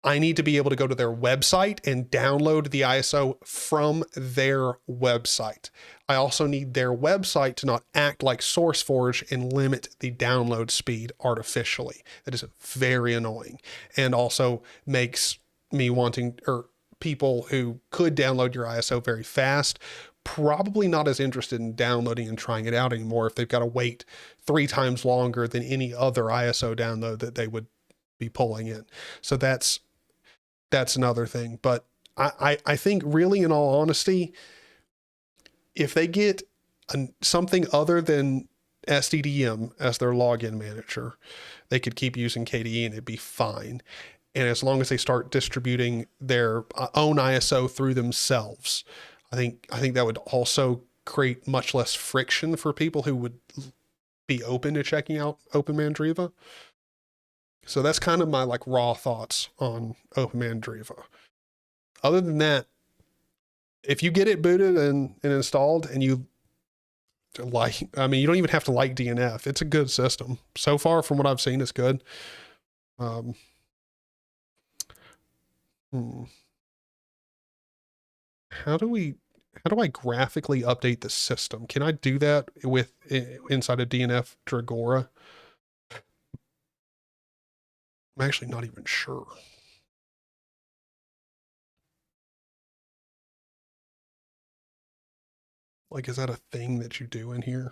I need to be able to go to their website and download the ISO from their website. I also need their website to not act like SourceForge and limit the download speed artificially. That is very annoying, and also makes me wanting, or people who could download your ISO very fast, probably not as interested in downloading and trying it out anymore if they've got to wait 3 times longer than any other ISO download that they would be pulling in. So that's another thing. But I think, really, in all honesty, if they get something other than SDDM as their login manager, they could keep using KDE and it'd be fine. And as long as they start distributing their own ISO through themselves, I think that would also create much less friction for people who would be open to checking out OpenMandriva. So that's kind of my like raw thoughts on OpenMandriva. Other than that, if you get it booted and installed and you like, I mean, you don't even have to like DNF. It's a good system. So far from what I've seen, it's good. How do I graphically update the system? Can I do that with inside of DNF Dragora? I'm actually not even sure. Like, is that a thing that you do in here?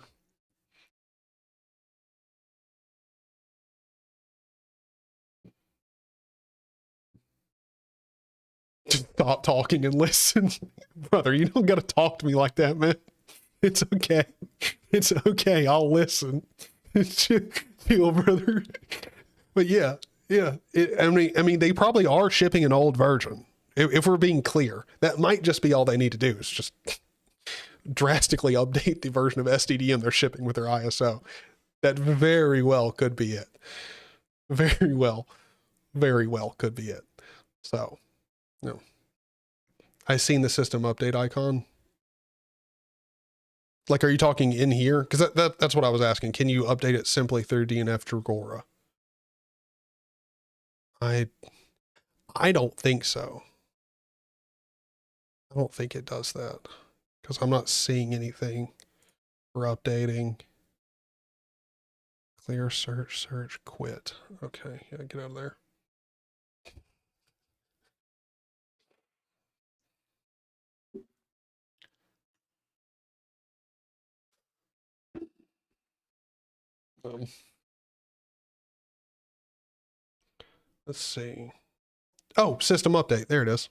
Stop talking and listen. Brother, you don't gotta talk to me like that, man. It's okay. It's okay. I'll listen. Chill, brother. But yeah. I mean, they probably are shipping an old version. If we're being clear, that might just be all they need to do is just drastically update the version of SDDM they're shipping with their ISO. That very well could be it. Very well could be it. So, no. I seen the system update icon. Like, are you talking in here? Because that's what I was asking. Can you update it simply through DNF Dragora? I don't think so. I don't think it does that because I'm not seeing anything for updating. Clear search, quit. Okay, yeah, get out of there. Let's see. Oh, system update. There it is.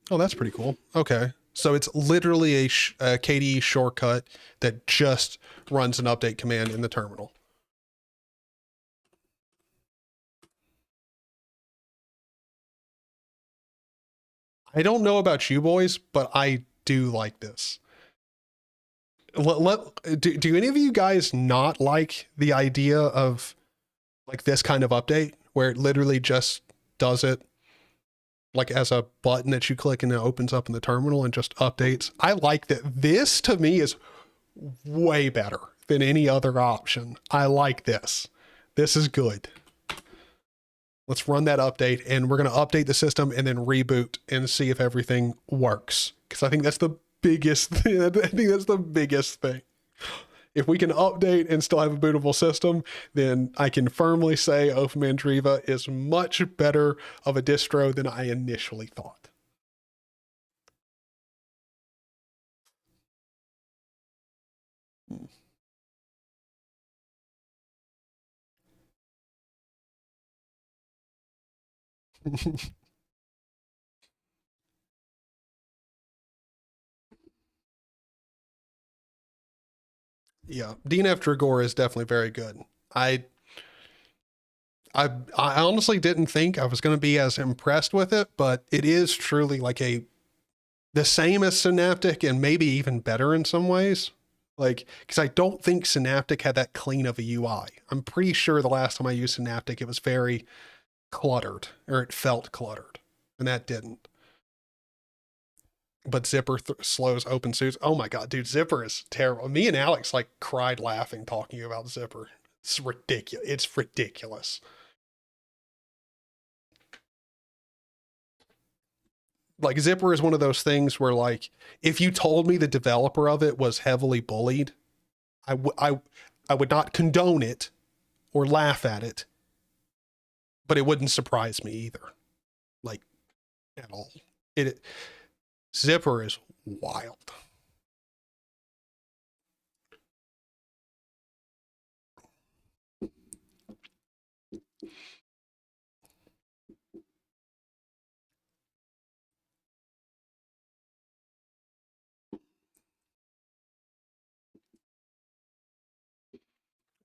Oh, that's pretty cool. Okay. So it's literally a KDE shortcut that just runs an update command in the terminal. I don't know about you boys, but I do like this. Do any of you guys not like the idea of like this kind of update where it literally just does it like as a button that you click and it opens up in the terminal and just updates? I like that. This to me is way better than any other option. I like this. This is good. Let's run that update and we're going to update the system and then reboot and see if everything works. Because I think that's the biggest thing. I think that's the biggest thing. If we can update and still have a bootable system, then I can firmly say OpenMandriva is much better of a distro than I initially thought. Yeah, DNF Dragora is definitely very good. I honestly didn't think I was going to be as impressed with it, but it is truly like the same as Synaptic and maybe even better in some ways. Like, because I don't think Synaptic had that clean of a UI. I'm pretty sure the last time I used Synaptic, it was very cluttered, or it felt cluttered, and that didn't. But Zipper slows OpenSUSE. Oh my god, dude, Zipper is terrible. Me and Alex like cried laughing talking about Zipper. It's ridiculous. It's ridiculous. Like Zipper is one of those things where like if you told me the developer of it was heavily bullied, I would not condone it or laugh at it, but it wouldn't surprise me either, like at all. Zipper is wild.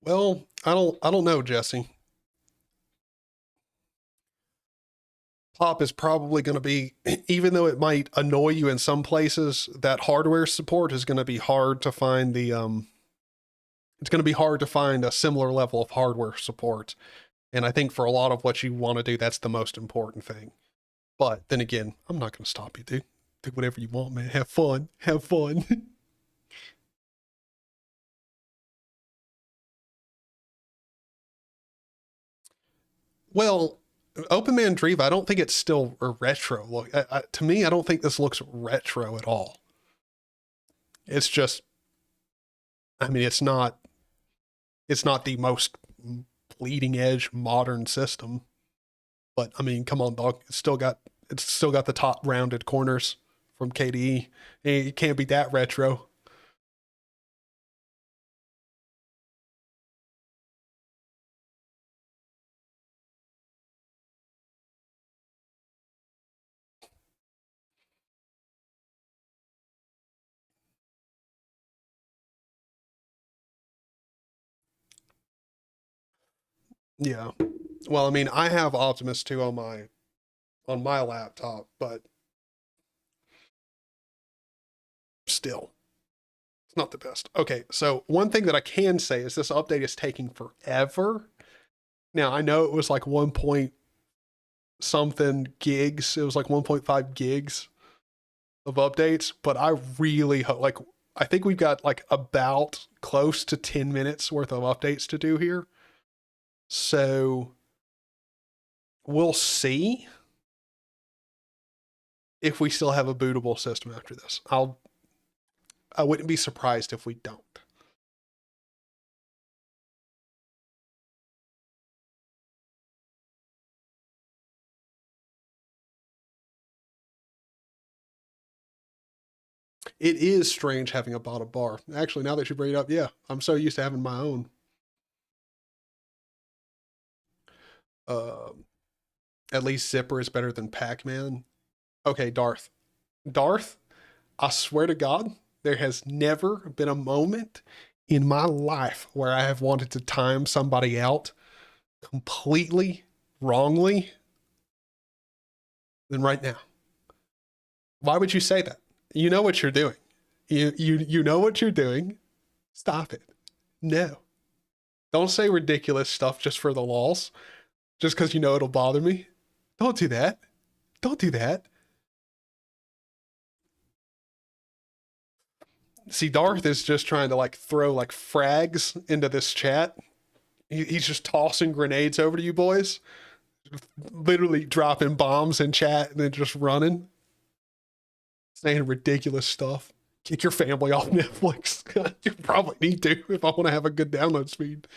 Well, I don't know, Jesse. Pop is probably going to be, even though it might annoy you in some places, that hardware support is going to be hard to find it's going to be hard to find a similar level of hardware support. And I think for a lot of what you want to do, that's the most important thing. But then again, I'm not going to stop you, dude. Do whatever you want, man. Have fun. Have fun. Well, OpenMandriva, I don't think it's still a retro look. To me, I don't think this looks retro at all. It's just, I mean, it's not the most bleeding edge modern system, but I mean, come on, dog. It's still got the top rounded corners from KDE. It can't be that retro. Yeah. Well, I mean, I have Optimus 2 on my laptop, but still, it's not the best. Okay, so one thing that I can say is this update is taking forever. Now, I know it was like 1 point something gigs. It was like 1.5 gigs of updates, but I really hope, like, I think we've got like about close to 10 minutes worth of updates to do here. So we'll see if we still have a bootable system after this. I wouldn't be surprised if we don't. It is strange having a bottom bar. Actually, now that you bring it up, yeah, I'm so used to having my own. Uh, at least Zipper is better than Pac-Man. Okay, Darth. Darth, I swear to God, there has never been a moment in my life where I have wanted to time somebody out completely wrongly than right now. Why would you say that? You know what you're doing. You know what you're doing. Stop it. No. Don't say ridiculous stuff just for the lols, just because you know it'll bother me. Don't do that. Don't do that. See, Darth is just trying to like throw like frags into this chat. He's just tossing grenades over to you boys, literally dropping bombs in chat and then just running, saying ridiculous stuff. Kick your family off Netflix. You probably need to if I want to have a good download speed.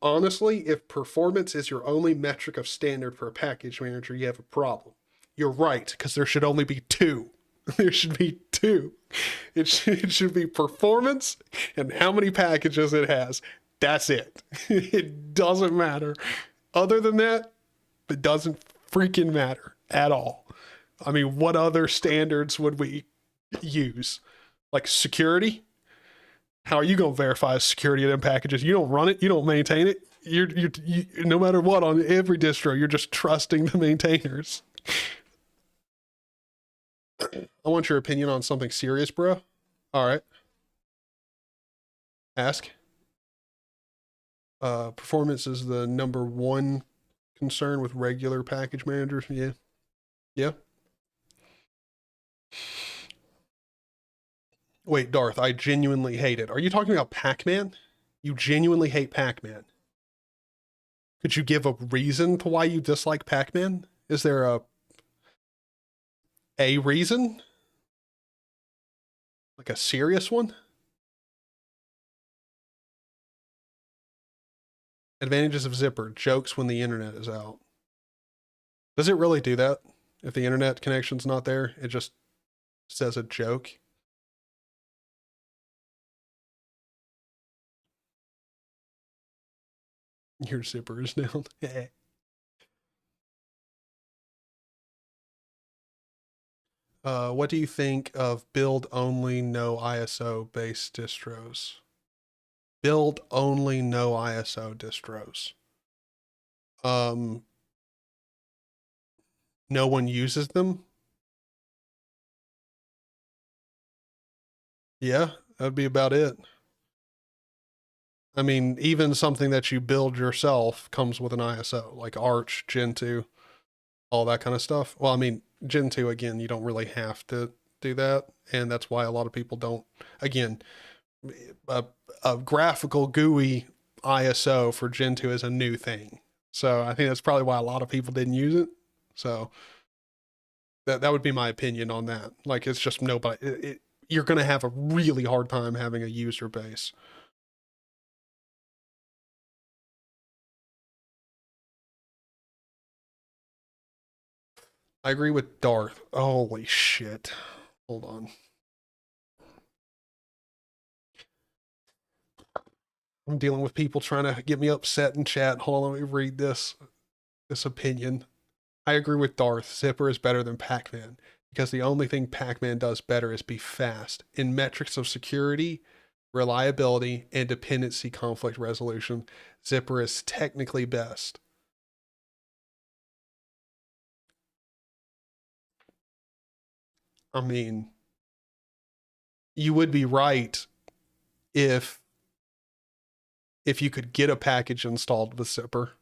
Honestly, if performance is your only metric of standard for a package manager, you have a problem. You're right, because there should only be two. There should be two. It should be performance and how many packages it has. That's it. It doesn't matter. Other than that, it doesn't freaking matter at all. I mean, what other standards would we use? Like security? How are you going to verify security of them packages? You don't run it. You don't maintain it. You no matter what on every distro, you're just trusting the maintainers. I want your opinion on something serious, bro. All right. Ask. Performance is the number one concern with regular package managers. Yeah. Yeah. Wait, Darth, I genuinely hate it. Are you talking about Pac-Man? You genuinely hate Pac-Man. Could you give a reason to why you dislike Pac-Man? Is there a reason? Like a serious one? Advantages of Zipper, jokes when the internet is out. Does it really do that? If the internet connection's not there, it just says a joke? Your zipper is down. What do you think of build only, no ISO based distros? Build only, no ISO distros. No one uses them. Yeah, that'd be about it. I mean, even something that you build yourself comes with an ISO, like Arch, Gentoo, all that kind of stuff. Well, I mean, Gentoo, again, you don't really have to do that. And that's why a lot of people don't. Again, a, a graphical GUI ISO for Gentoo is a new thing. So I think that's probably why a lot of people didn't use it. So that would be my opinion on that. Like, it's just nobody. You're going to have a really hard time having a user base. I agree with Darth. Holy shit. Hold on. I'm dealing with people trying to get me upset in chat. Hold on, let me read this opinion. I agree with Darth. Zipper is better than Pac-Man because the only thing Pac-Man does better is be fast. In metrics of security, reliability, and dependency conflict resolution, Zipper is technically best. I mean, you would be right if you could get a package installed with Zipper.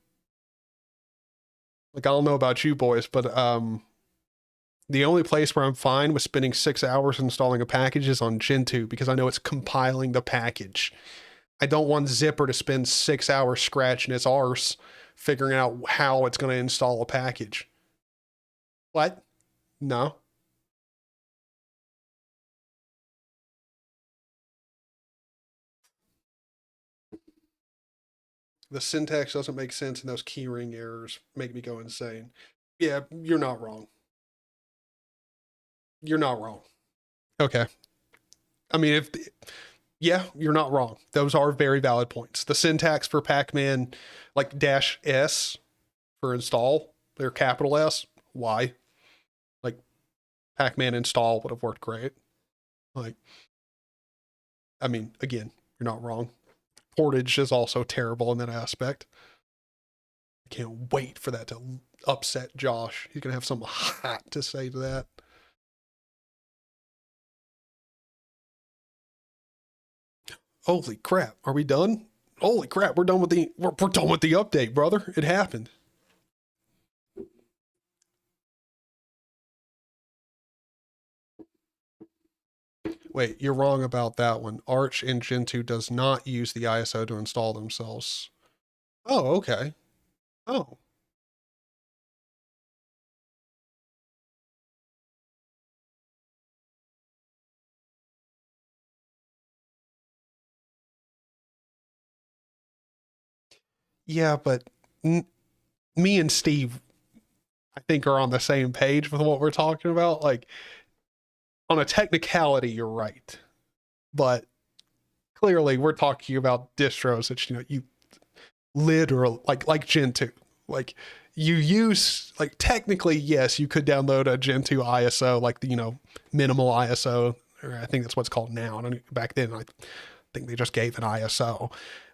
Like, I don't know about you boys, but the only place where I'm fine with spending 6 hours installing a package is on Gentoo because I know it's compiling the package. I don't want Zipper to spend 6 hours scratching its arse figuring out how it's going to install a package. What? No. The syntax doesn't make sense and those keyring errors make me go insane. Yeah, you're not wrong. You're not wrong. Okay. I mean, yeah, you're not wrong. Those are very valid points. The syntax for Pac-Man, like -S for install, they're capital S. Why? Like, Pac-Man install would have worked great. Like, I mean, again, you're not wrong. Portage is also terrible in that aspect. I can't wait for that to upset Josh. He's going to have something hot to say to that. Holy crap. Are we done? Holy crap. We're done with the update, brother. It happened. Wait, you're wrong about that one. Arch and Gentoo does not use the ISO to install themselves. Oh, okay. Oh. Yeah, but me and Steve, I think, are on the same page with what we're talking about. Like, on a technicality, you're right. But clearly, we're talking about distros that, you literal, like Gentoo, like you use, like, technically, yes, you could download a Gentoo ISO, like the minimal ISO, or I think that's what's called now. Back then I think they just gave an ISO,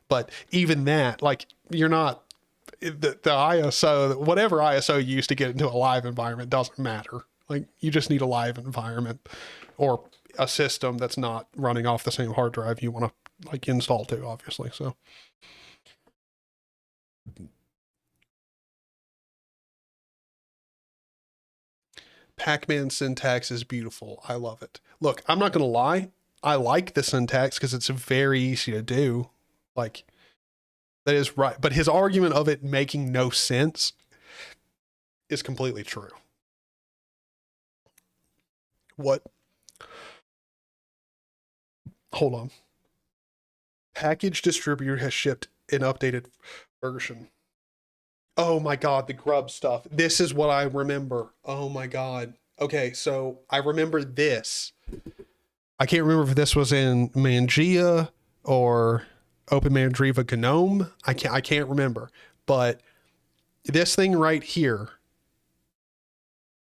but even that, like, you're not the ISO, whatever ISO you use to get into a live environment doesn't matter. Like, you just need a live environment or a system that's not running off the same hard drive you want to, like, install to, obviously. So Pac-Man syntax is beautiful. I love it. Look, I'm not going to lie. I like the syntax because it's very easy to do. Like, that is right. But his argument of it making no sense is completely true. What? Hold on. Package distributor has shipped an updated version. Oh my God, the grub stuff. This is what I remember. Oh my God. Okay, so I remember this. I can't remember if this was in Mangia or OpenMandriva GNOME. I can't remember. But this thing right here,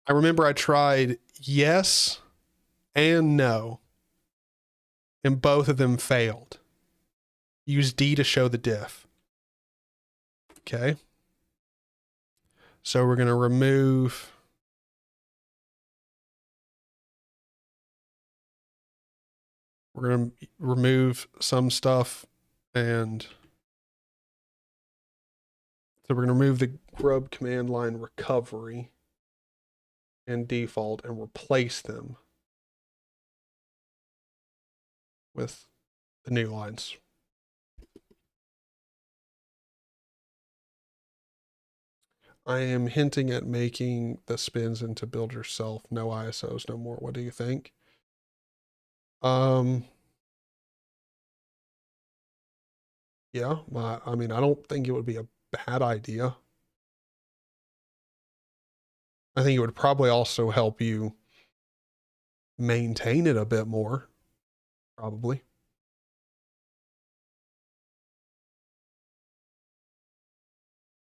I remember I tried yes and no, and both of them failed. Use D to show the diff. Okay. So we're going to remove some stuff, and so we're going to remove the grub command line recovery and default and replace them with the new lines. I am hinting at making the spins into build yourself. No ISOs, no more. What do you think? Yeah, I mean, I don't think it would be a bad idea. I think it would probably also help you maintain it a bit more, probably.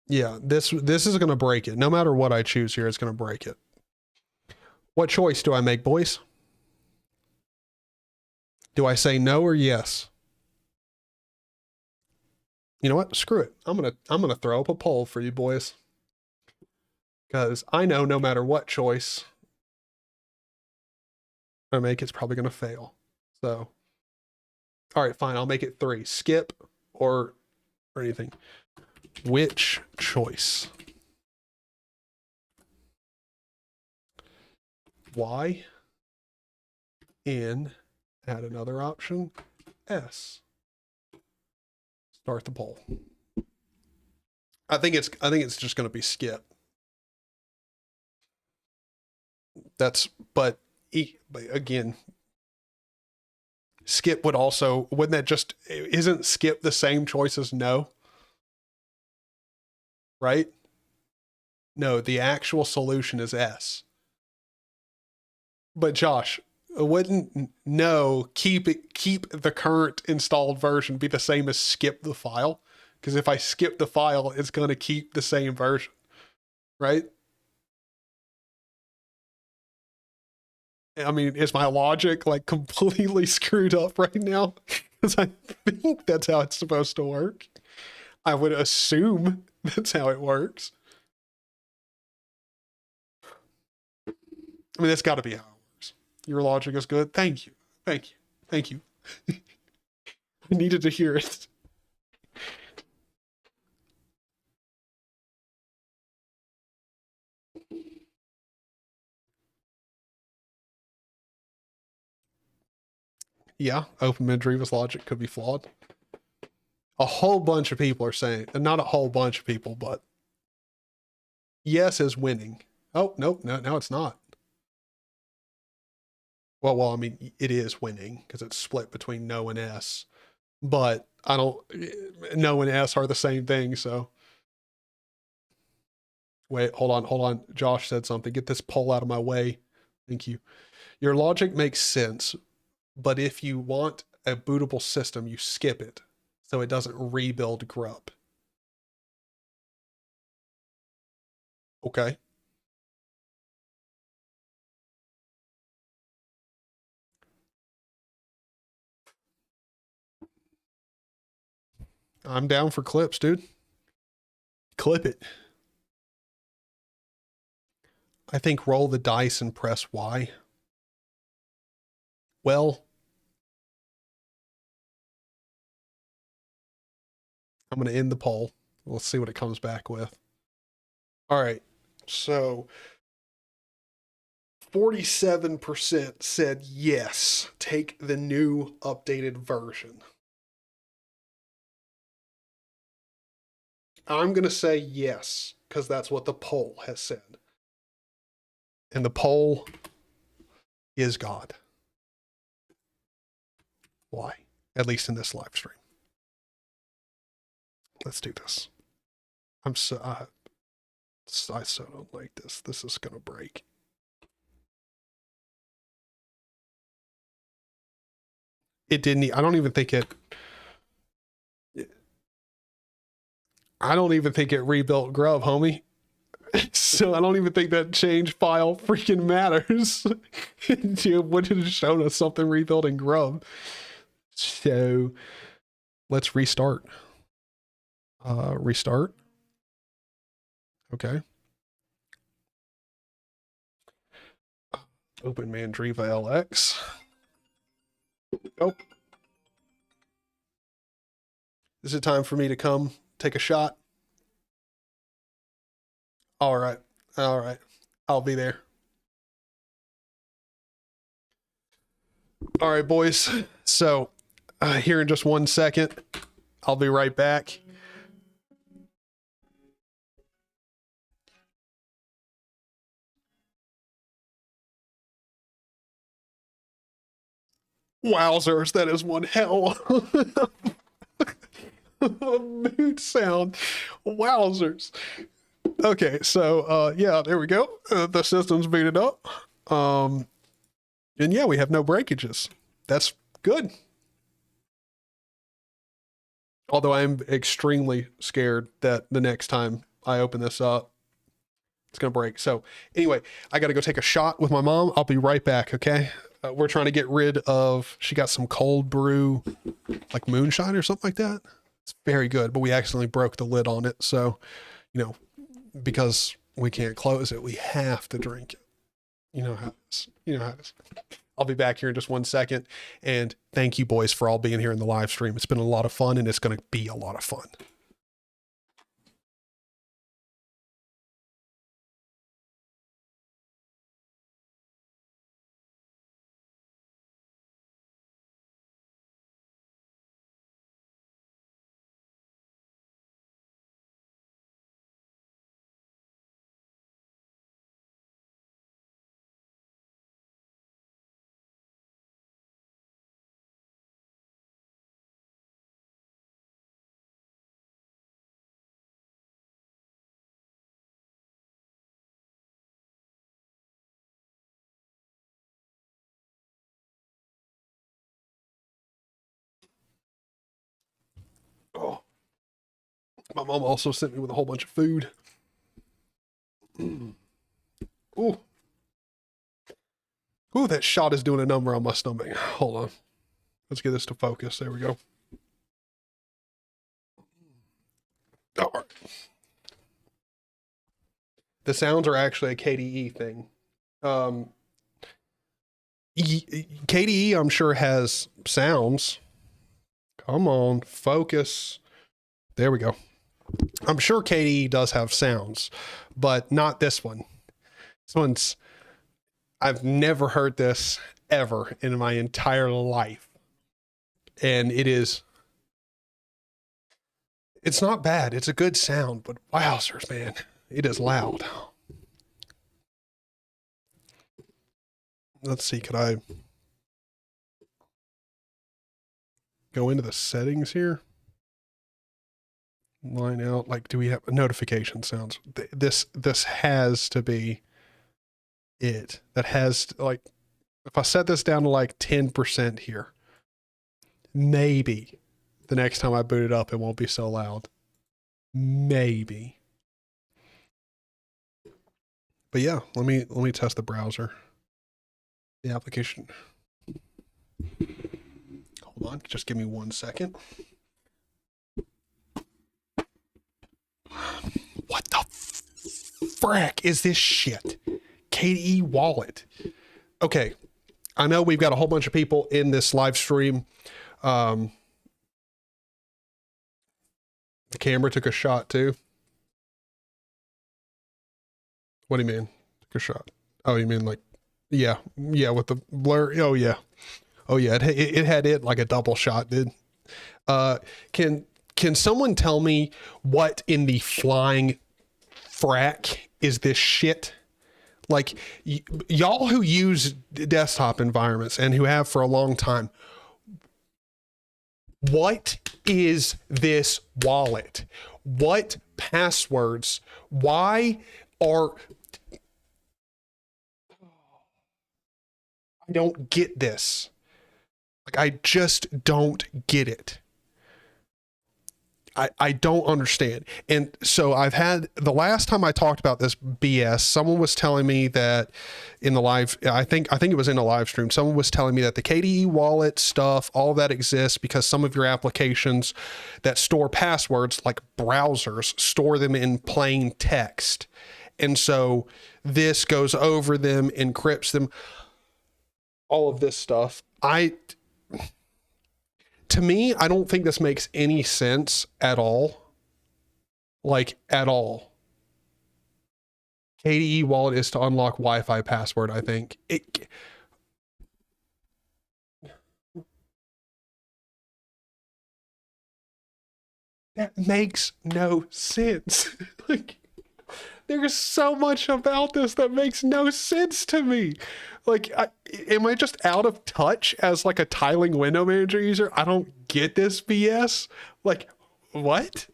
Yeah, this is going to break it. No matter what I choose here, it's going to break it. What choice do I make, boys? Do I say no or yes? You know what? Screw it. I'm gonna throw up a poll for you boys, because I know no matter what choice I make, it's probably gonna fail. So, all right, fine. I'll make it 3. Skip or anything. Which choice? Y, N, add another option, S. Start the poll. I think it's just going to be skip. But again, skip would also, wouldn't that just, isn't skip the same choice as no? Right? No, the actual solution is S. But Josh, wouldn't no keep the current installed version be the same as skip the file? Because if I skip the file, it's going to keep the same version, right? I mean, is my logic like completely screwed up right now? Because I think that's how it's supposed to work. I would assume that's how it works. I mean, that's got to be how it works. Your logic is good. Thank you. Thank you. Thank you. I needed to hear it. Yeah, OpenMandriva's logic could be flawed. A whole bunch of people are saying, and not a whole bunch of people, but yes is winning. Oh, nope, no, now it's not. Well, I mean, it is winning because it's split between no and S, but I don't, no and S are the same thing, so. Wait, hold on. Josh said something. Get this poll out of my way. Thank you. Your logic makes sense, but if you want a bootable system, you skip it so it doesn't rebuild grub. Okay. I'm down for clips, dude. Clip it. I think roll the dice and press Y. Well, I'm going to end the poll. Let's see what it comes back with. All right. So 47% said yes, take the new updated version. I'm going to say yes, because that's what the poll has said. And the poll is God. Why? At least in this live stream. Let's do this. I so don't like this. This is going to break. It didn't, I don't even think it rebuilt grub, homie. So I don't even think that change file freaking matters. It would have shown us something rebuilding grub. So Let's restart. Restart. Okay. OpenMandriva LX. Oh. Is it time for me to come take a shot? All right. All right. I'll be there. All right, boys. So here in just 1 second, I'll be right back. Wowzers, that is one hell mood sound. Wowzers. Okay, so yeah, there we go. The system's booted up. And yeah, we have no breakages. That's good. Although I'm extremely scared that the next time I open this up, it's going to break. So anyway, I got to go take a shot with my mom. I'll be right back, okay? We're trying to get rid of, she got some cold brew, like moonshine or something like that. It's very good, but we accidentally broke the lid on it. So, you know, because we can't close it, we have to drink it. You know how it is. You know how it is. I'll be back here in just 1 second. And thank you, boys, for all being here in the live stream. It's been a lot of fun, and it's going to be a lot of fun. Oh, my mom also sent me with a whole bunch of food. Ooh. Ooh, that shot is doing a number on my stomach. Hold on. Let's get this to focus. There we go. All right. The sounds are actually a KDE thing. KDE, I'm sure, has sounds. Come on, focus. There we go. I'm sure KDE does have sounds, but not this one. This one's, I've never heard this ever in my entire life. And it's not bad. It's a good sound, but wowzers, man, it is loud. Let's see, could I go into the settings here? Line out, like, do we have notification sounds? This has to be it. That has to, like, if I set this down to like 10% here, maybe the next time I boot it up, it won't be so loud. Maybe. But yeah, let me test the browser. The application. Hold on, just give me 1 second. What the frack is this shit? KDE wallet. Okay, I know we've got a whole bunch of people in this live stream. The camera took a shot too. What do you mean? Took a shot? Oh, you mean like, yeah, with the blur. Oh yeah, it had it like a double shot, dude. Can someone tell me what in the flying frack is this shit? Like, y'all who use desktop environments and who have for a long time, what is this wallet? What passwords? Why are... I don't get this. Like, I just don't get it. I don't understand. And so I've had, the last time I talked about this BS, someone was telling me that in the live, I think it was in a live stream, someone was telling me that the KDE wallet stuff, all that exists because some of your applications that store passwords, like browsers, store them in plain text. And so this goes over them, encrypts them, all of this stuff. To me, I don't think this makes any sense at all. Like, at all. KDE wallet is to unlock Wi-Fi password, I think. That makes no sense. Like, there's so much about this that makes no sense to me. Like, am I just out of touch as like a tiling window manager user? I don't get this BS. Like, what?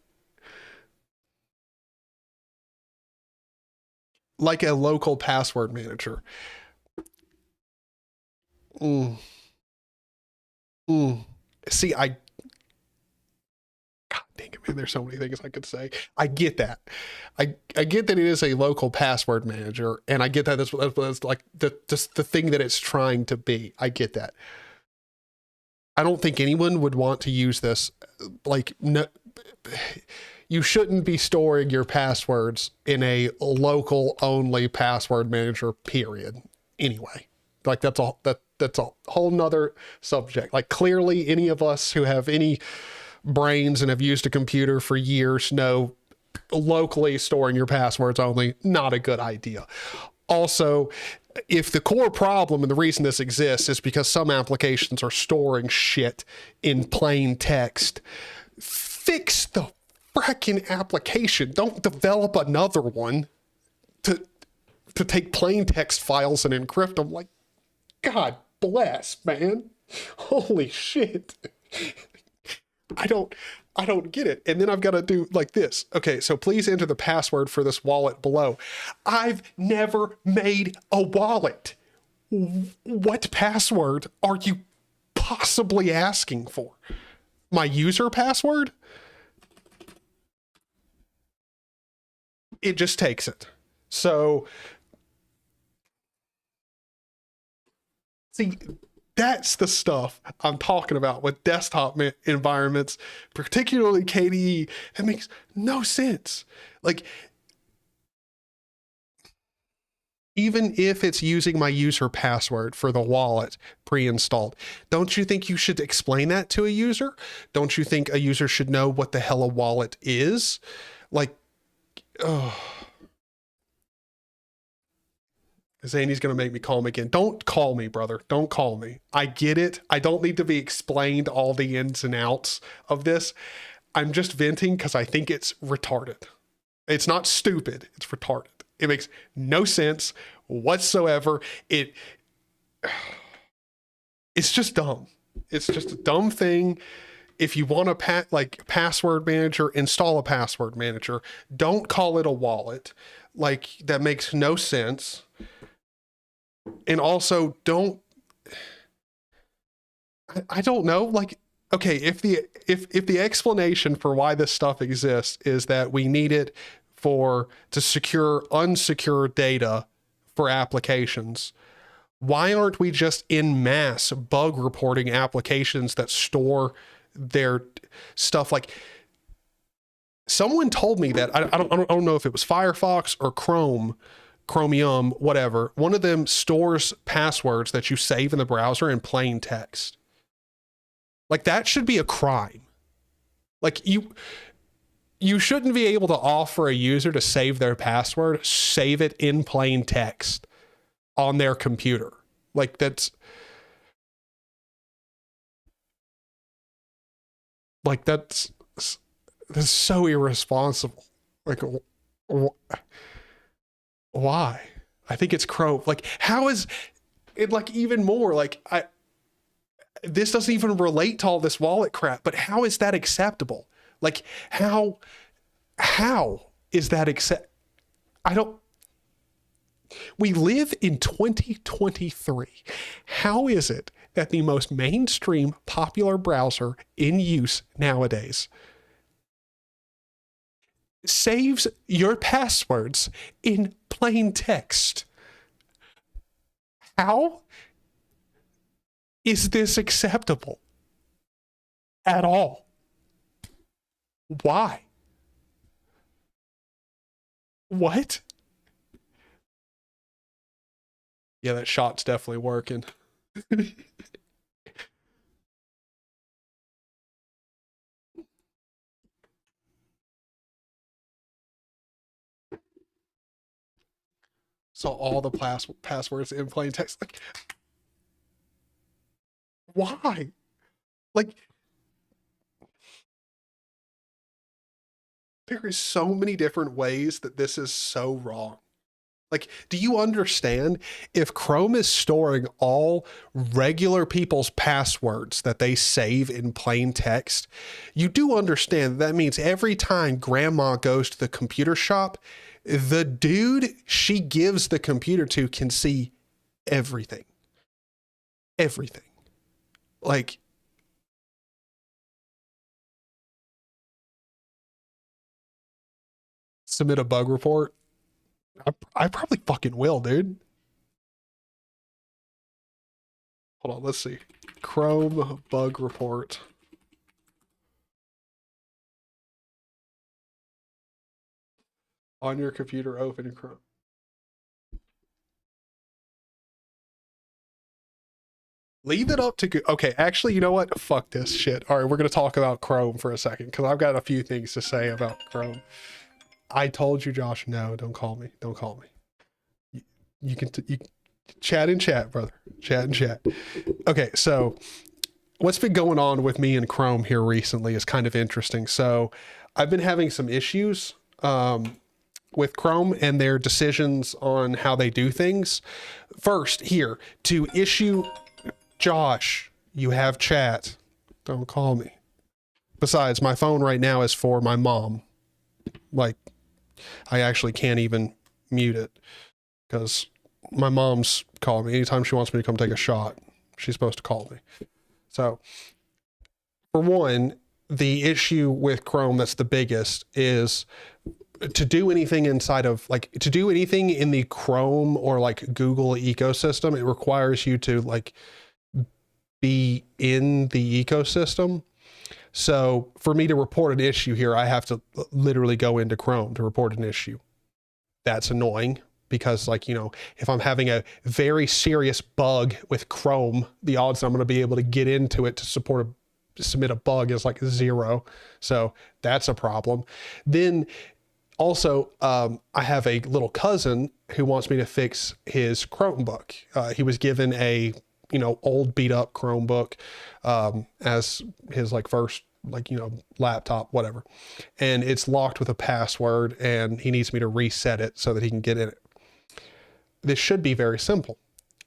Like a local password manager. Mm, mm. See, God dang it, man, there's so many things I could say. I get that. I get that it is a local password manager, and I get that that's like just the thing that it's trying to be. I get that. I don't think anyone would want to use this. Like, no, you shouldn't be storing your passwords in a local only password manager, period. Anyway, like that's a whole nother subject. Like, clearly any of us who have any brains and have used a computer for years know locally storing your passwords only, not a good idea. Also, if the core problem and the reason this exists is because some applications are storing shit in plain text, fix the frickin' application. Don't develop another one to take plain text files and encrypt them. Like, God bless, man. Holy shit. I don't get it. And then I've got to do like this. Okay, so please enter the password for this wallet below. I've never made a wallet. What password are you possibly asking for? My user password? It just takes it. So, see, that's the stuff I'm talking about with desktop environments, particularly KDE. It makes no sense. Like, even if it's using my user password for the wallet pre-installed, don't you think you should explain that to a user? Don't you think a user should know what the hell a wallet is? Like, oh. Zany's going to make me call him again. Don't call me, brother. Don't call me. I get it. I don't need to be explained all the ins and outs of this. I'm just venting because I think it's retarded. It's not stupid. It's retarded. It makes no sense whatsoever. It's just dumb. It's just a dumb thing. If you want a password manager, install a password manager. Don't call it a wallet. Like, that makes no sense. And also, I don't know, like, okay, if the explanation for why this stuff exists is that we need it to secure unsecure data for applications, why aren't we just en masse bug reporting applications that store their stuff? Like, someone told me that, I don't know if it was Firefox or Chromium, whatever. One of them stores passwords that you save in the browser in plain text. Like, that should be a crime. Like, you shouldn't be able to offer a user to save their password, save it in plain text on their computer. Like, that's so irresponsible. Like, why? I think it's Chrome. Like, how is it, like, even more like, this doesn't even relate to all this wallet crap, but how is that acceptable? Like, how is that we live in 2023. How is it that the most mainstream popular browser in use nowadays saves your passwords in plain text. How is this acceptable at all? Why? What? Yeah, that shot's definitely working. So all the passwords in plain text. Like, why? Like, there is so many different ways that this is so wrong. Like, do you understand if Chrome is storing all regular people's passwords that they save in plain text, you do understand that means every time grandma goes to the computer shop, the dude she gives the computer to can see everything. Everything. Like, submit a bug report. I probably fucking will, dude. Hold on, let's see. Chrome bug report. On your computer, open Chrome. Leave it up to okay, actually, you know what? Fuck this shit. All right, we're going to talk about Chrome for a second because I've got a few things to say about Chrome. I told you, Josh, no, don't call me. Don't call me. You can chat in chat, brother. Chat in chat. Okay, so what's been going on with me and Chrome here recently is kind of interesting. So I've been having some issues with Chrome and their decisions on how they do things. First, here, to issue... Josh, you have chat. Don't call me. Besides, my phone right now is for my mom. Like, I actually can't even mute it because my mom's calling me anytime she wants me to come take a shot. She's supposed to call me. So, for one, the issue with Chrome that's the biggest is to do anything inside of, like, to do anything in the Chrome or like Google ecosystem, it requires you to like be in the ecosystem. So for me to report an issue here, I have to literally go into Chrome to report an issue. That's annoying because, like, you know, if I'm having a very serious bug with Chrome, the odds I'm going to be able to get into it to submit a bug is like 0. So that's a problem. Then also, I have a little cousin who wants me to fix his Chromebook. He was given a, you know, old beat up Chromebook as his like first, like, you know, laptop, whatever. And it's locked with a password and he needs me to reset it so that he can get in it. This should be very simple.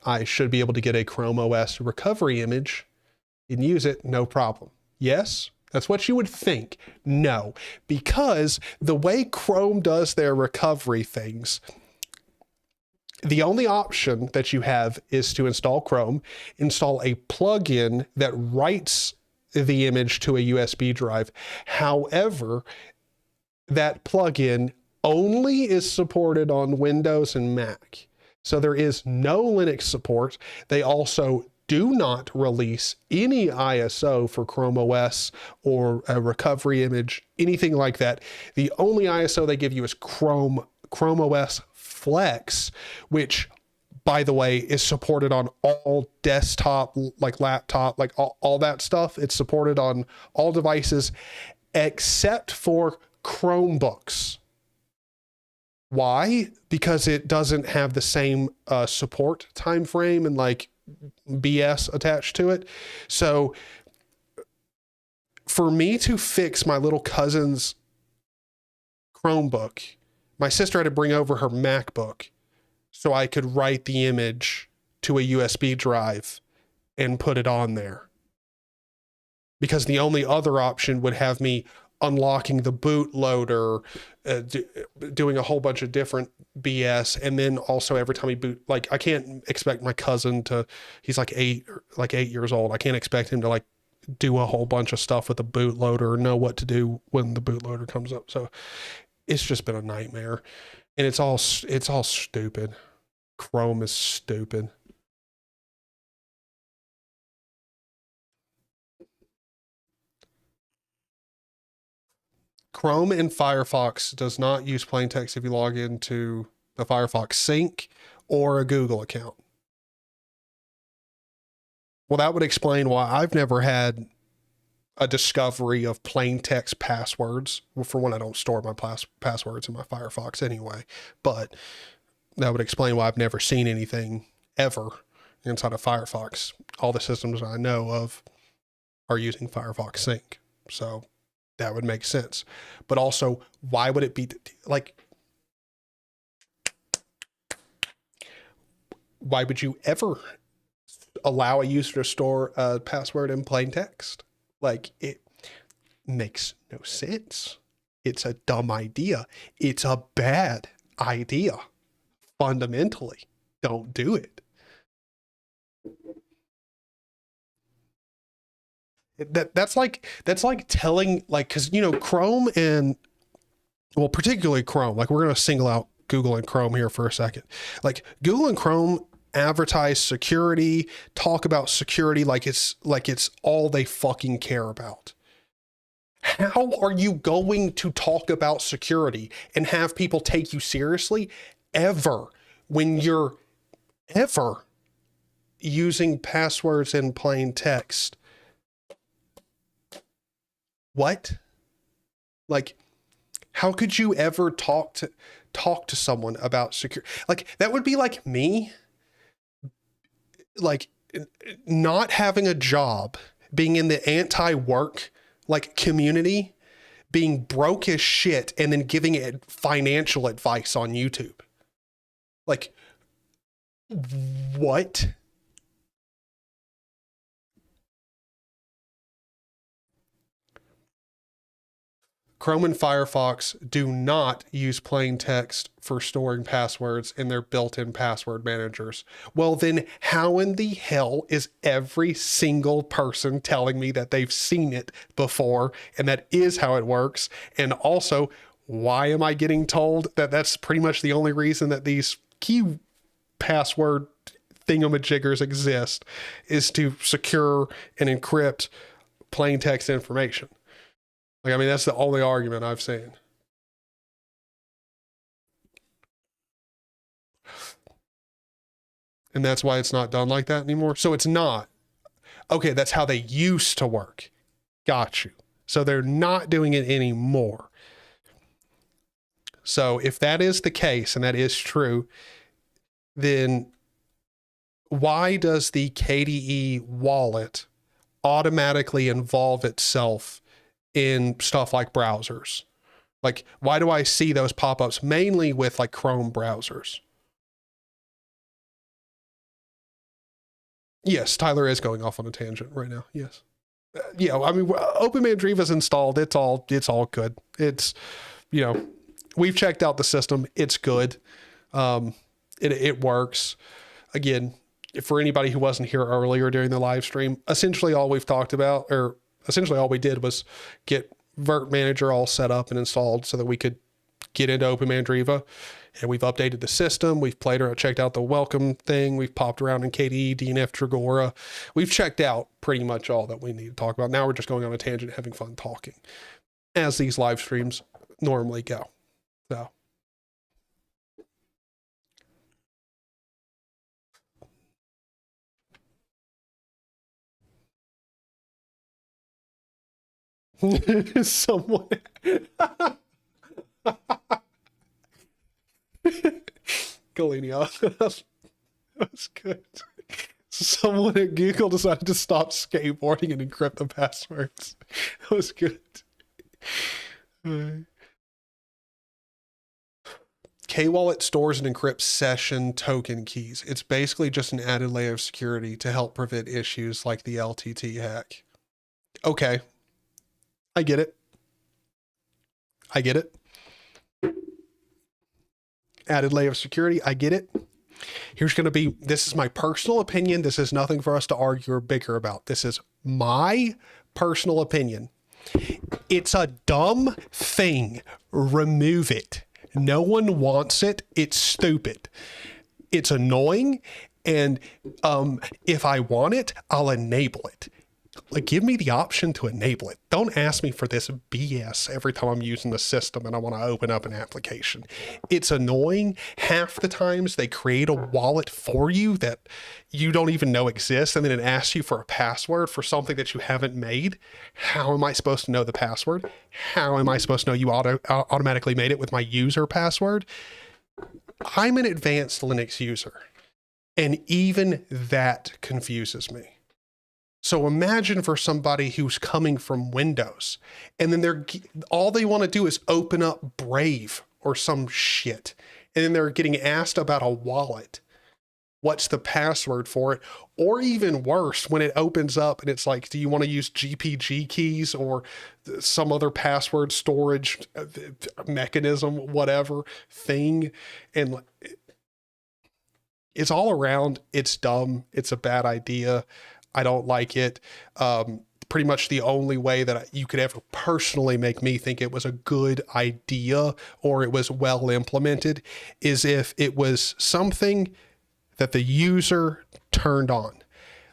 I should be able to get a Chrome OS recovery image and use it, no problem. Yes, that's what you would think. No, because the way Chrome does their recovery things, the only option that you have is to install Chrome, install a plugin that writes the image to a USB drive. However, that plugin only is supported on Windows and Mac. So there is no Linux support. They also do not release any ISO for Chrome OS or a recovery image, anything like that. The only ISO they give you is Chrome OS Flex, which, by the way, is supported on all desktop, like laptop, like all that stuff. It's supported on all devices except for Chromebooks. Why? Because it doesn't have the same support time frame and like BS attached to it. So for me to fix my little cousin's Chromebook, my sister had to bring over her MacBook so I could write the image to a USB drive and put it on there. Because the only other option would have me unlocking the bootloader, doing a whole bunch of different BS. And then also every time he boot, like, I can't expect my cousin to, he's like 8 years old. I can't expect him to like do a whole bunch of stuff with the bootloader or know what to do when the bootloader comes up. So it's just been a nightmare, and it's all stupid. Chrome is stupid. Chrome and Firefox does not use plain text if you log into the Firefox sync or a Google account. Well, that would explain why I've never had a discovery of plain text passwords. Well, for one, I don't store my passwords in my Firefox anyway, but that would explain why I've never seen anything ever inside of Firefox. All the systems I know of are using Firefox sync. So that would make sense. But also, why would it be like, why would you ever allow a user to store a password in plain text? Like, it makes no sense. It's a dumb idea. It's a bad idea. Fundamentally, don't do it. That's like telling, like, because, you know, Chrome and, well, particularly Chrome, like, we're going to single out Google and Chrome here for a second. Like, Google and Chrome advertise security, talk about security like it's all they fucking care about. How are you going to talk about security and have people take you seriously ever when you're ever using passwords in plain text? What? Like, how could you ever talk to someone about security? Like, that would be like me, like, not having a job, being in the anti-work, like, community, being broke as shit, and then giving it financial advice on YouTube. Like, what? Chrome and Firefox do not use plain text for storing passwords in their built-in password managers. Well, then how in the hell is every single person telling me that they've seen it before and that is how it works? And also, why am I getting told that that's pretty much the only reason that these key password thingamajiggers exist, is to secure and encrypt plain text information? Like, I mean, that's the only argument I've seen. And that's why it's not done like that anymore. So it's not. Okay, that's how they used to work. Got you. So they're not doing it anymore. So if that is the case, and that is true, then why does the KDE wallet automatically involve itself in stuff like browsers? Like, why do I see those pop-ups mainly with, like, Chrome browsers? Yes, Tyler is going off on a tangent right now. Yes. Yeah, I mean, OpenMandriva is installed. It's all good. It's, you know, we've checked out the system. It's good. It works. Again, for anybody who wasn't here earlier during the live stream, essentially all we've talked about, or essentially all we did, was get Virt-Manager all set up and installed so that we could get into OpenMandriva. And we've updated the system. We've played around, checked out the welcome thing. We've popped around in KDE, DNF, Dragora. We've checked out pretty much all that we need to talk about. Now we're just going on a tangent, having fun talking, as these live streams normally go. So. Someone Galenia. That was good. Someone at Google decided to stop skateboarding and encrypt the passwords. That was good. K-Wallet stores and encrypts session token keys. It's basically just an added layer of security to help prevent issues like the LTT hack. Okay. I get it. I get it. Added layer of security. I get it. Here's going to be, this is my personal opinion. This is nothing for us to argue or bicker about. This is my personal opinion. It's a dumb thing. Remove it. No one wants it. It's stupid. It's annoying. And if I want it, I'll enable it. Like, give me the option to enable it. Don't ask me for this BS every time I'm using the system and I want to open up an application. It's annoying. Half the times they create a wallet for you that you don't even know exists, and then it asks you for a password for something that you haven't made. How am I supposed to know the password? How am I supposed to know you automatically made it with my user password? I'm an advanced Linux user, and even that confuses me. So imagine for somebody who's coming from Windows, and then all they want to do is open up Brave or some shit. And then they're getting asked about a wallet. What's the password for it? Or even worse, when it opens up and it's like, do you want to use GPG keys or some other password storage mechanism, whatever thing? And it's all around. It's dumb. It's a bad idea. I don't like it. Pretty much the only way that you could ever personally make me think it was a good idea or it was well implemented is if it was something that the user turned on.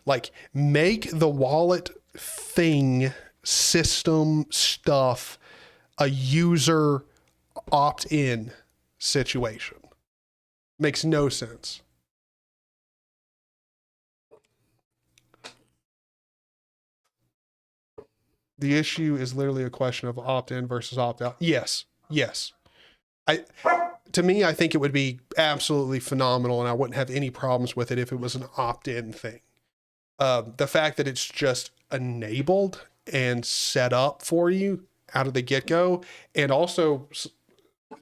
Like, make the wallet thing, system stuff, a user opt-in situation. Makes no sense. The issue is literally a question of opt-in versus opt-out. Yes. To me, I think it would be absolutely phenomenal, and I wouldn't have any problems with it if it was an opt-in thing. The fact that it's just enabled and set up for you out of the get-go, and also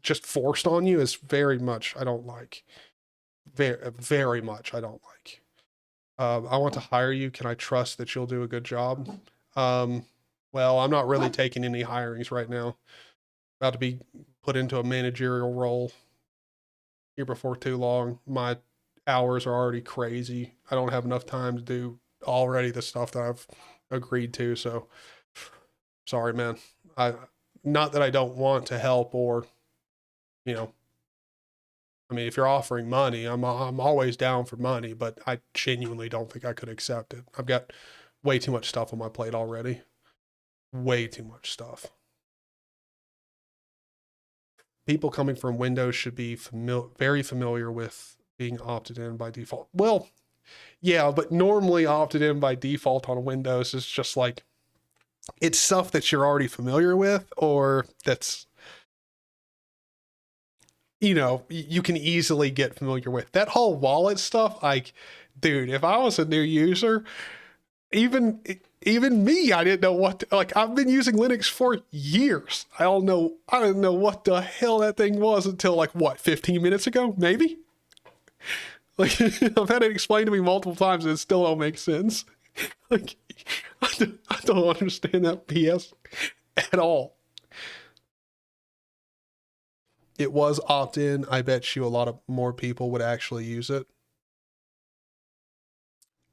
just forced on you, is very much I don't like. Very much I don't like. I want to hire you. Can I trust that you'll do a good job? Well, I'm not really taking any hirings right now. About to be put into a managerial role here before too long. My hours are already crazy. I don't have enough time to do already the stuff that I've agreed to. So sorry, man. Not that I don't want to help or, I mean, if you're offering money, I'm always down for money, but I genuinely don't think I could accept it. I've got way too much stuff on my plate already. Way too much stuff. People coming from Windows should be very familiar with being opted in by default. Well, yeah, but normally opted in by default on Windows is just like, it's stuff that you're already familiar with, or that's, you can easily get familiar with. That whole wallet stuff, like, dude, if I was a new user, even me, I didn't know what I've been using Linux for years. I didn't know what the hell that thing was until 15 minutes ago, maybe? Like, I've had it explained to me multiple times and it still don't make sense. Like, I don't understand that BS at all. It was opt-in. I bet you a lot of more people would actually use it.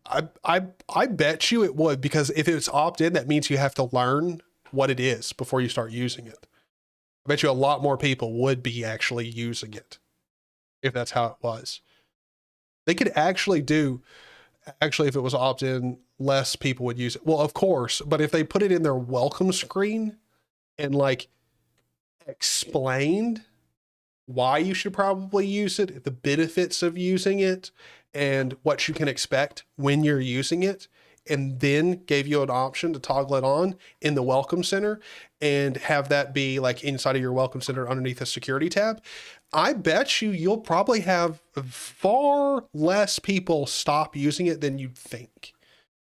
I bet you it would, because if it's opt-in, that means you have to learn what it is before you start using it. I bet you a lot more people would be actually using it if that's how it was. They could actually if it was opt-in, less people would use it. Well, of course, but if they put it in their welcome screen and explained why you should probably use it, the benefits of using it, and what you can expect when you're using it, and then gave you an option to toggle it on in the Welcome Center and have that be inside of your Welcome Center underneath a security tab, I bet you'll probably have far less people stop using it than you'd think.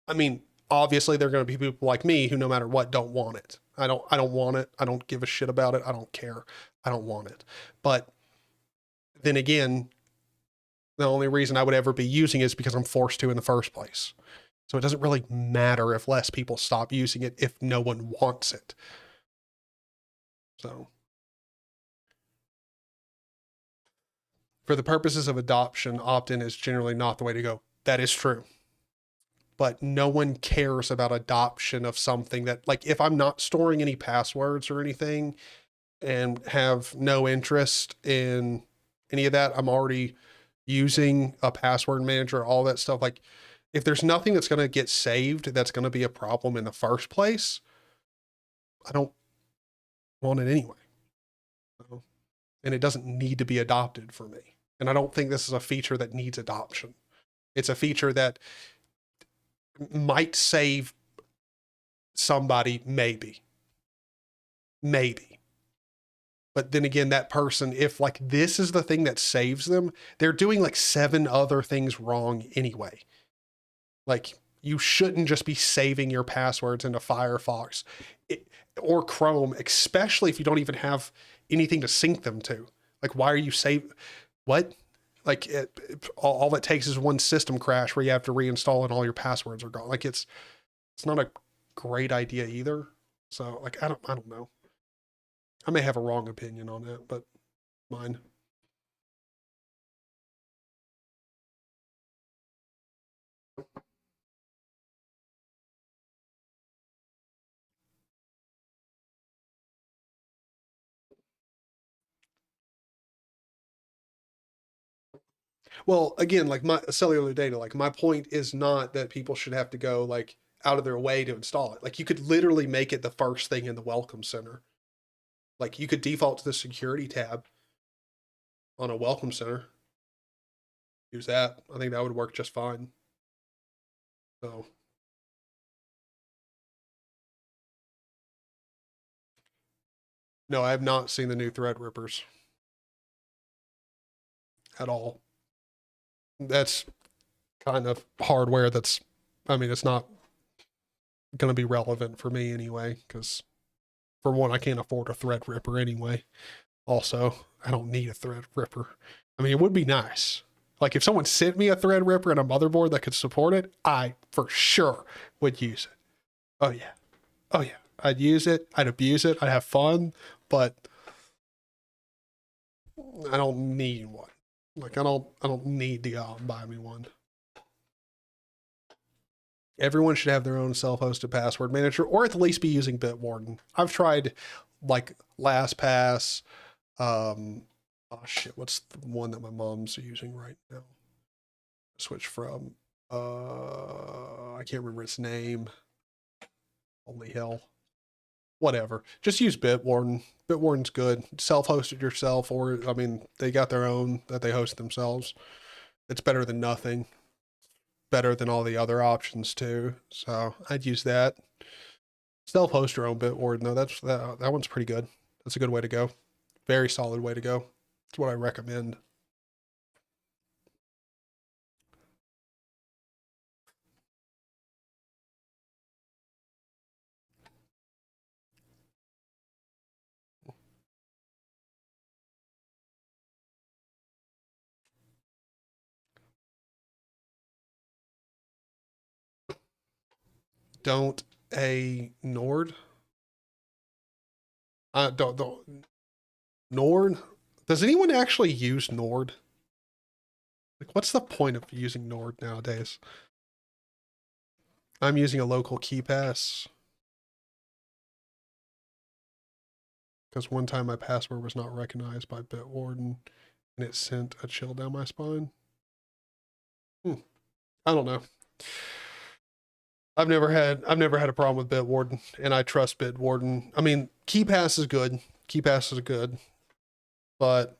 I mean, obviously there are going to be people like me who no matter what don't want it. I don't want it. I don't give a shit about it. I don't care. I don't want it. But then again, the only reason I would ever be using it is because I'm forced to in the first place. So it doesn't really matter if less people stop using it if no one wants it. So for the purposes of adoption, opt-in is generally not the way to go. That is true. but no one cares about adoption of something that, like, if I'm not storing any passwords or anything and have no interest in any of that, I'm already using a password manager, all that stuff. Like, if there's nothing that's going to get saved, that's going to be a problem in the first place, I don't want it anyway. So, and it doesn't need to be adopted for me. And I don't think this is a feature that needs adoption. It's a feature that might save somebody, maybe. But then again, that person, if like this is the thing that saves them, they're doing like 7 other things wrong anyway. Like, you shouldn't just be saving your passwords into Firefox or Chrome, especially if you don't even have anything to sync them to. Like, why are you what? Like, all it takes is one system crash where you have to reinstall and all your passwords are gone. Like, it's not a great idea either. So, like, I don't know. I may have a wrong opinion on that, but mine. Well, again, like my cellular data, like my point is not that people should have to go like out of their way to install it. Like, you could literally make it the first thing in the welcome center. Like, you could default to the security tab on a welcome center. Use that. I think that would work just fine. So, no, I have not seen the new Threadrippers at all. That's kind of hardware that's, I mean, it's not going to be relevant for me anyway, because for one, I can't afford a Threadripper anyway. Also, I don't need a Threadripper. I mean, it would be nice. Like, if someone sent me a Threadripper and a motherboard that could support it, I for sure would use it. Oh yeah. Oh yeah. I'd use it. I'd abuse it. I'd have fun, but I don't need one. Like, I don't need to go and buy me one. Everyone should have their own self-hosted password manager, or at least be using Bitwarden. I've tried like LastPass. Oh shit, what's the one that my mom's using right now? Switch from I can't remember its name. Holy hell. Whatever. Just use Bitwarden. Bitwarden's good. Self-hosted yourself, or I mean, they got their own that they host themselves. It's better than nothing. Better than all the other options too. So I'd use that. Self-host your own Bitwarden though. That one's pretty good. That's a good way to go. Very solid way to go. That's what I recommend. Don't a Nord? Don't Nord? Does anyone actually use Nord? Like, what's the point of using Nord nowadays? I'm using a local KeyPass because one time my password was not recognized by Bitwarden and it sent a chill down my spine. I don't know. I've never had a problem with Bitwarden, and I trust Bitwarden. I mean, KeyPass is good. KeyPass is good, but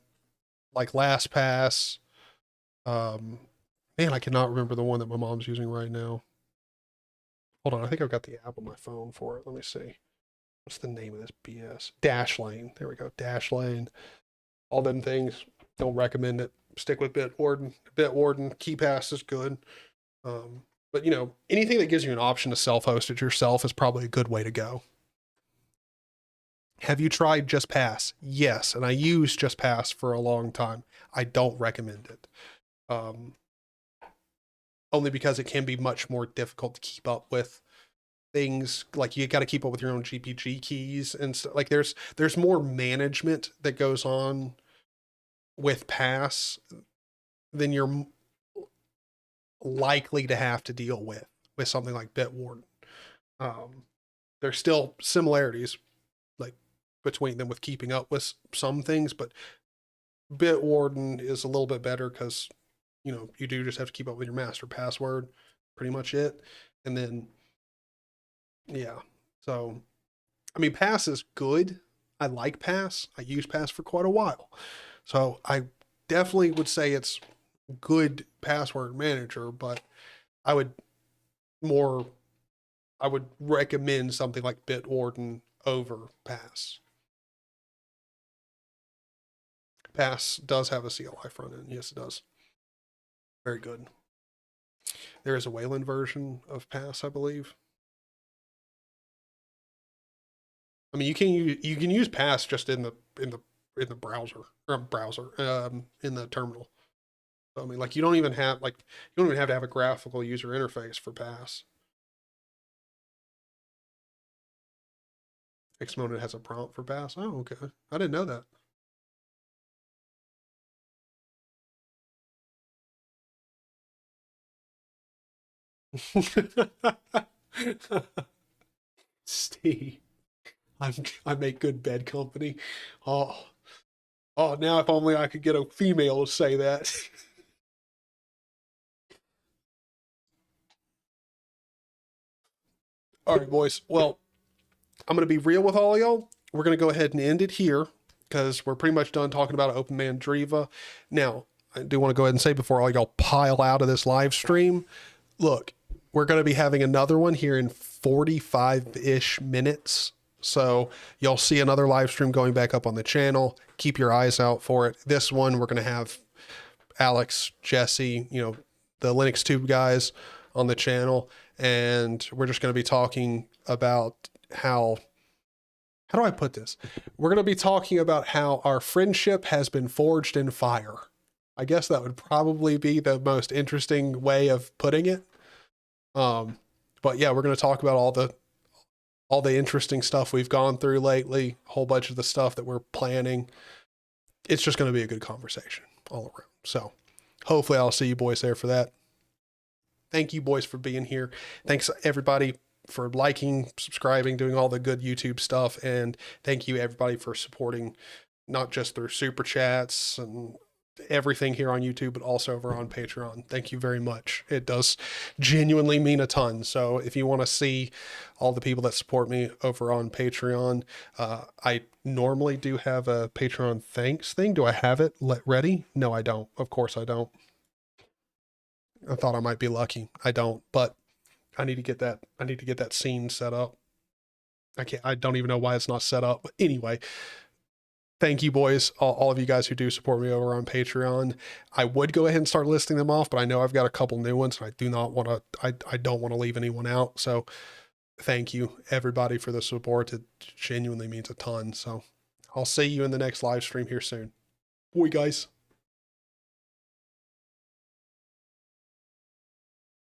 like LastPass, man, I cannot remember the one that my mom's using right now. Hold on, I think I've got the app on my phone for it. Let me see. What's the name of this BS? Dashlane. There we go. Dashlane. All them things. Don't recommend it. Stick with Bitwarden. Bitwarden. KeyPass is good. But, you know, anything that gives you an option to self-host it yourself is probably a good way to go. Have you tried Just Pass? Yes, and I used Just Pass for a long time. I don't recommend it. Only because it can be much more difficult to keep up with things. Like, you got to keep up with your own GPG keys and so, like, there's more management that goes on with Pass than you're likely to have to deal with with something like Bitwarden. There's still similarities like between them with keeping up with some things, but Bitwarden is a little bit better because, you know, you do just have to keep up with your master password, pretty much it. And then, yeah. So, I mean, Pass is good. I like Pass. I used Pass for quite a while. So I definitely would say it's good password manager, but I would more, I would recommend something like Bitwarden over Pass. Pass does have a CLI front end. Yes, it does. Very good. There is a Wayland version of Pass, I believe. I mean, you can use Pass just in the browser in the terminal. So, I mean, like you don't even have to have a graphical user interface for Pass. Xmonad has a prompt for Pass. Oh, okay. I didn't know that. Steve, I make good bed company. Oh, oh, now if only I could get a female to say that. All right, boys. Well, I'm going to be real with all y'all. We're going to go ahead and end it here because we're pretty much done talking about OpenMandriva. Now, I do want to go ahead and say before all y'all pile out of this live stream, look, we're going to be having another one here in 45-ish minutes. So you'll see another live stream going back up on the channel. Keep your eyes out for it. This one, we're going to have Alex, Jesse, you know, the Linux Tube guys on the channel. And we're just going to be talking about how do I put this? We're going to be talking about how our friendship has been forged in fire. I guess that would probably be the most interesting way of putting it. But yeah, we're going to talk about all the interesting stuff we've gone through lately, a whole bunch of the stuff that we're planning. It's just going to be a good conversation all around. So hopefully I'll see you boys there for that. Thank you boys for being here. Thanks everybody for liking, subscribing, doing all the good YouTube stuff. And thank you everybody for supporting, not just through super chats and everything here on YouTube, but also over on Patreon. Thank you very much. It does genuinely mean a ton. So if you want to see all the people that support me over on Patreon, I normally do have a Patreon thanks thing. Do I have it ready? No, I don't. Of course I don't. I thought I might be lucky. I don't, but I need to get that. I need to get that scene set up. I don't even know why it's not set up. But anyway, thank you, boys. All of you guys who do support me over on Patreon. I would go ahead and start listing them off, but I know I've got a couple new ones. And I do not want to, I don't want to leave anyone out. So thank you everybody for the support. It genuinely means a ton. So I'll see you in the next live stream here soon. Boy, guys.